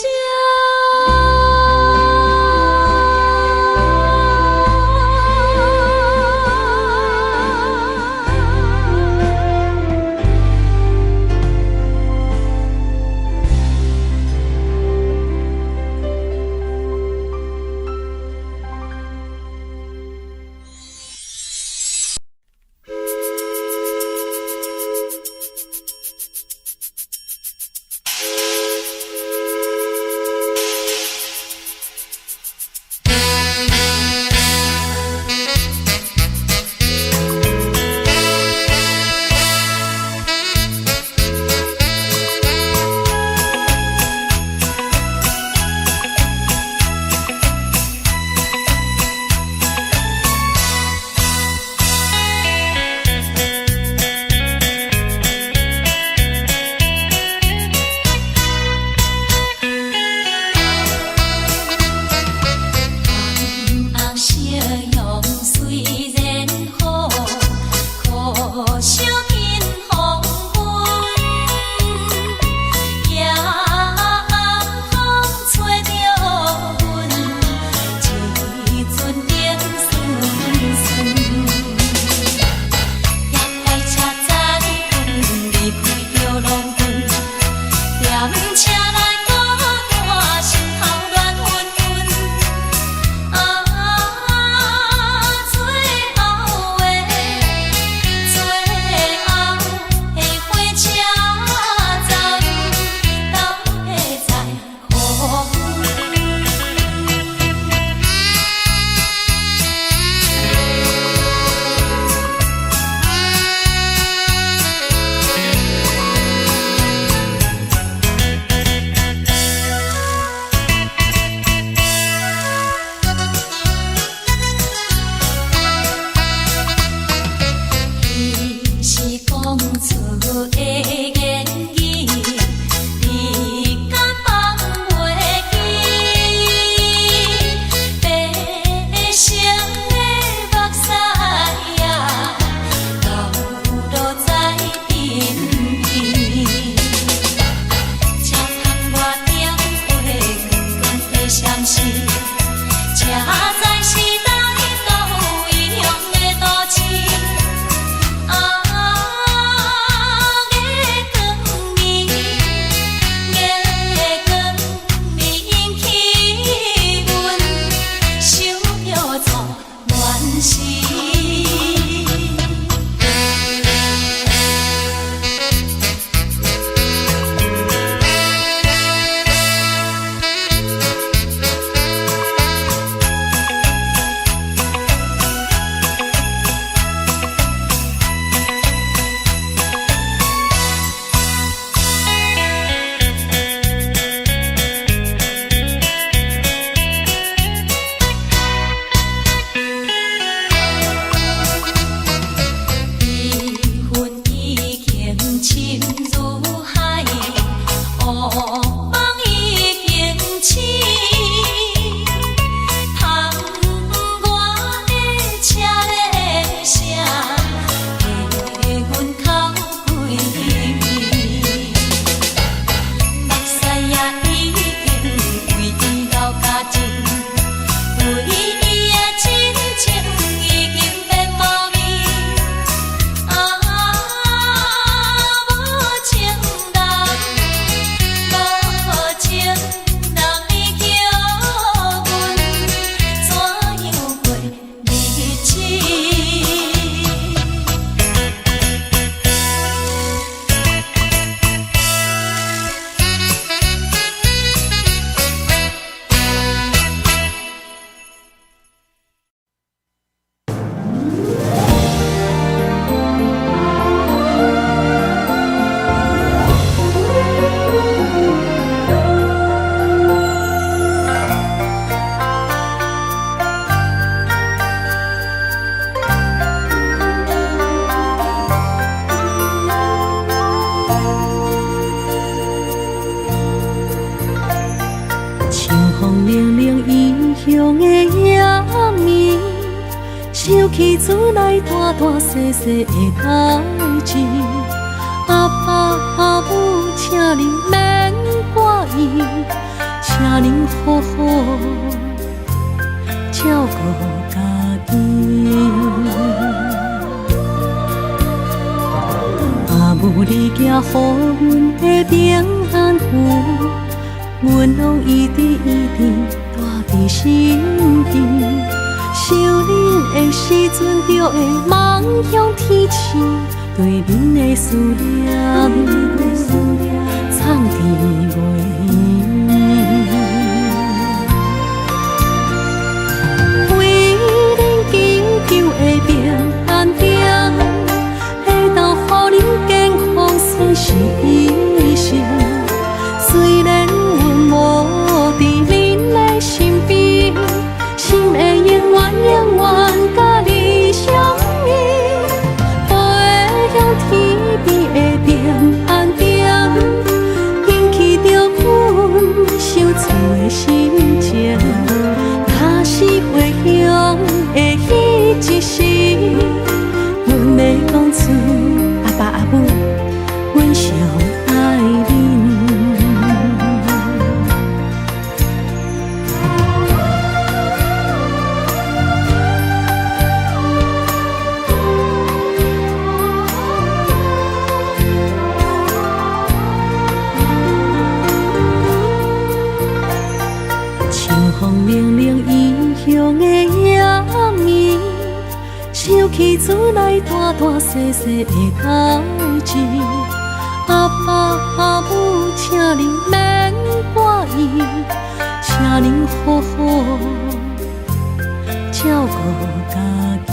来大大细细的代志。阿爸阿母，请恁免怪意，请恁好好照顾家己。阿母你行予阮的平安符，阮拢一直带伫心间。想恁的时阵，就会望向天星，对恁的思念藏伫袂圆。为恁祈求的平安点，会当予恁健康顺时医生。虽然阮无伫恁的身边，心会永远甲你相依。飞向天边的平安点，引起着阮想厝的心情。假使回乡的迄一时，阮要讲出阿爸阿母，阮上爱恁。冷冷异乡的夜暝，想起厝内大大细细的代志。阿爸阿母，请恁免怪意，请恁好好照顾家己。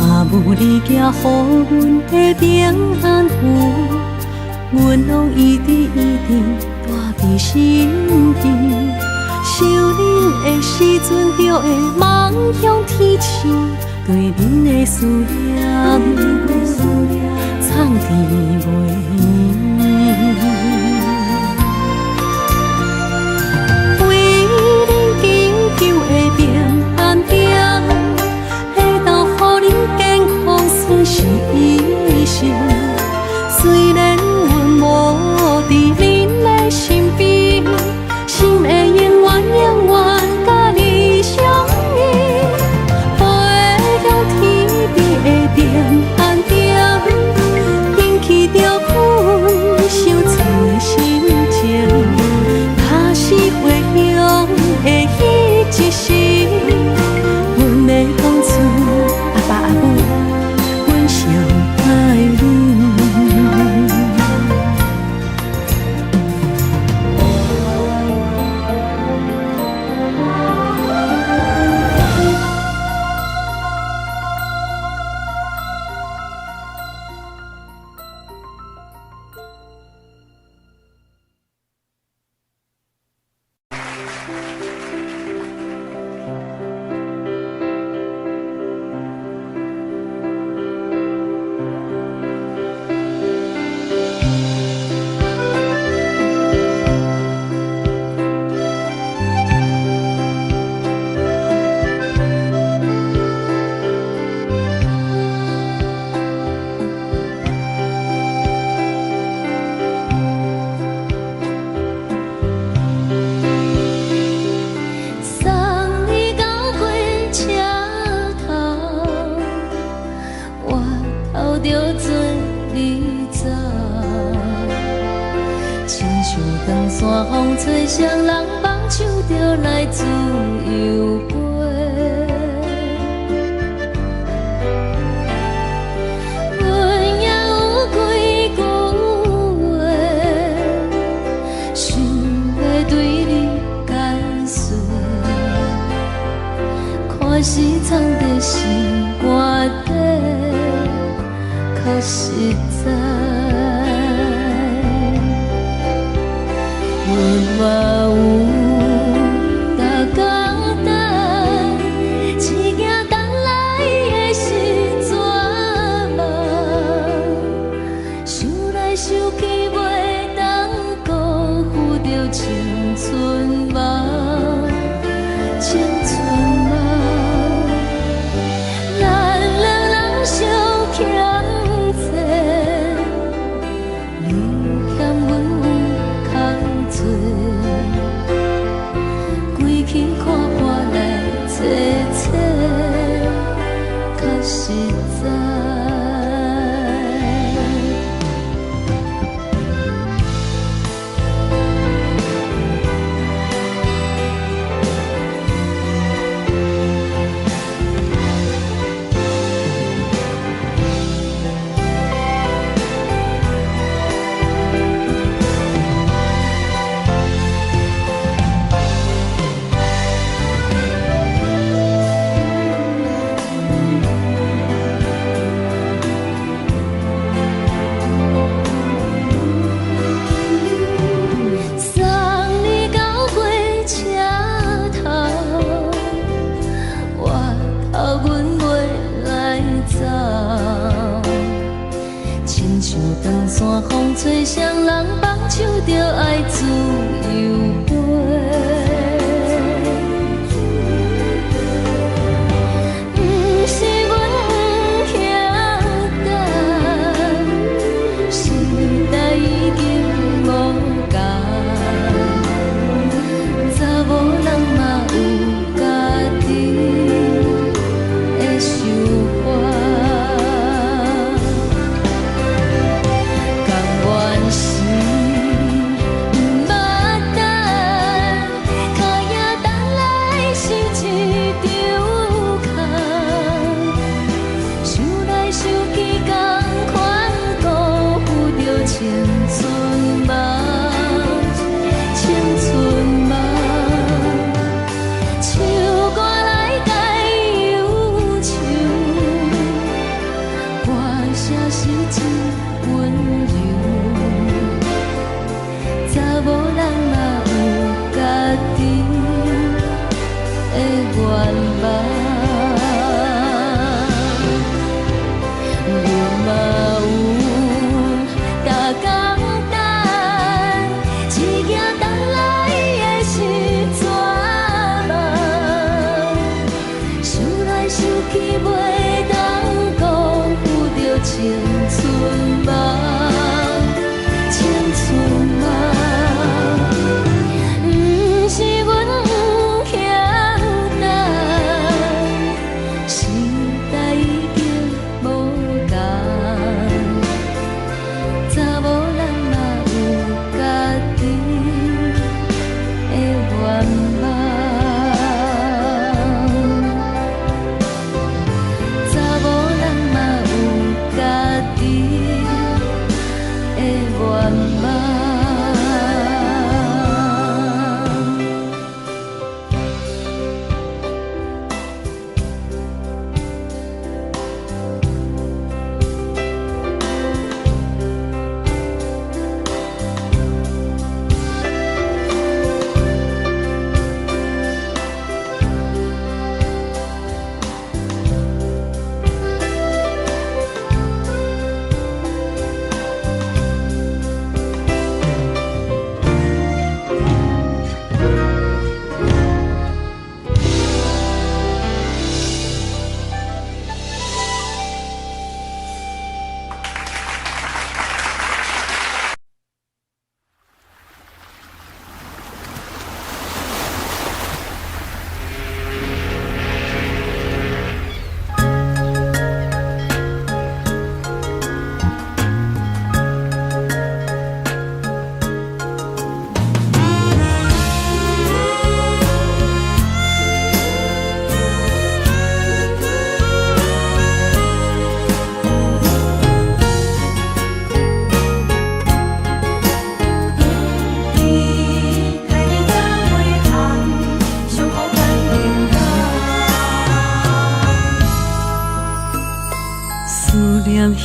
阿母你行予阮的平安符，阮拢一直带伫心间。想恁的时阵，就会望向天星，对恁的思念藏伫袂圆。为恁祈求的平安点，会当予恁健康顺时医生。虽然阮无伫恁的身边，心会永远甲你相依。飞向天边的平安点，引起着阮想厝的心情。假使回乡的迄一时，阮要讲出阿爸阿母，阮上爱恁。青春梦。守着爱自由飞。不是阮不晓等，时代已经无同，查某人嘛有家己的想法。青春梦，青春梦，不是阮不晓等，时代已经无同，查某人嘛有家己的愿望。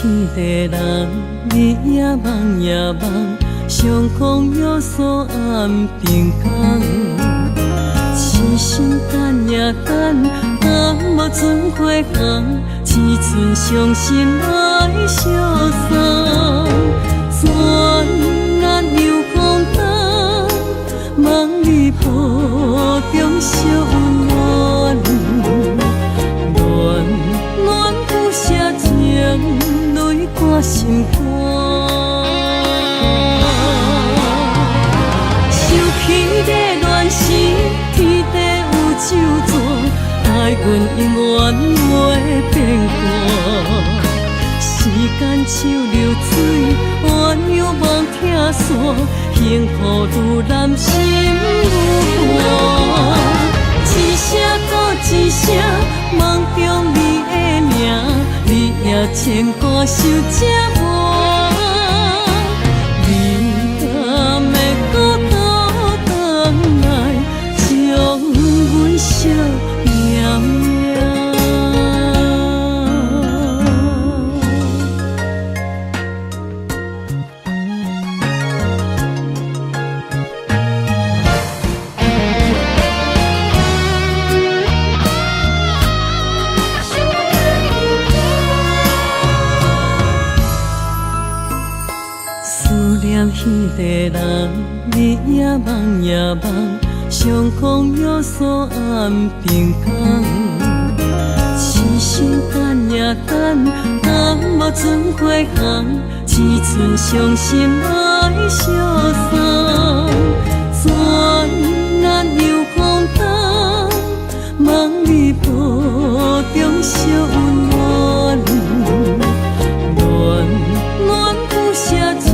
彼个人，日夜梦夜梦，相逢约锁暗平空。痴心等也等，若无春花红，只剩伤心来相送。转眼又风灯，梦里抱中惜温暖，暖暖不舍情。泪挂心肝，想起的乱时，天地有咒詛，爱阮永远袂变卦。时间像流水，鸳鸯望听线，幸福愈难心愈寒。一声搁一声，梦中你的名。你也牵挂受折磨，你敢会搁倒转来，将阮惜念念？彼个人，日夜梦夜梦，相逢约束暗平空。痴心等呀等，等无准回航，只剩伤心来相送。转难又风灯，梦里波中惜温暖。暖暖不舍情，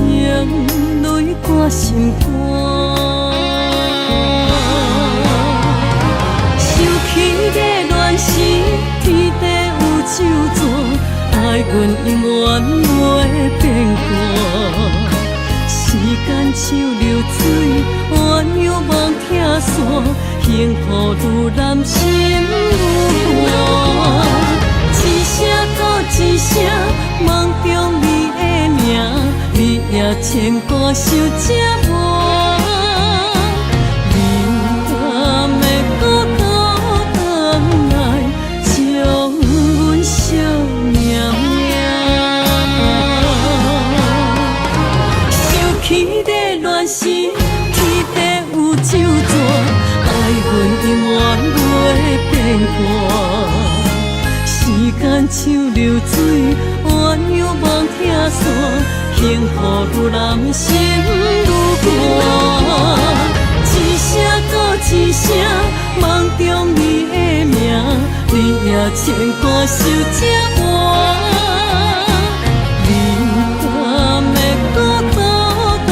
泪挂心肝。想起个恋时，天地有手纸，爱阮永远袂变卦。时间像流水，鸳鸯望听线，幸福愈难心愈寒。一声搁一声，梦中你的名，你也牵挂受折磨。你敢会搁倒转来，将阮惜命命？想起在恋时，天地有手纸，爱阮永远袂变卦。时间像流水，鸳鸯望听线，幸福愈难心愈寒。一声搁一声，梦中你的名，你也牵挂受折磨。你敢会搁倒转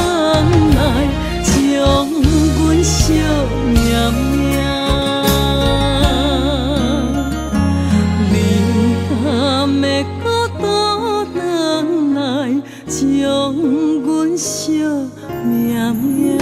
来，将阮惜命命？要搁倒转来，将阮惜命命。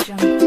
Jungle.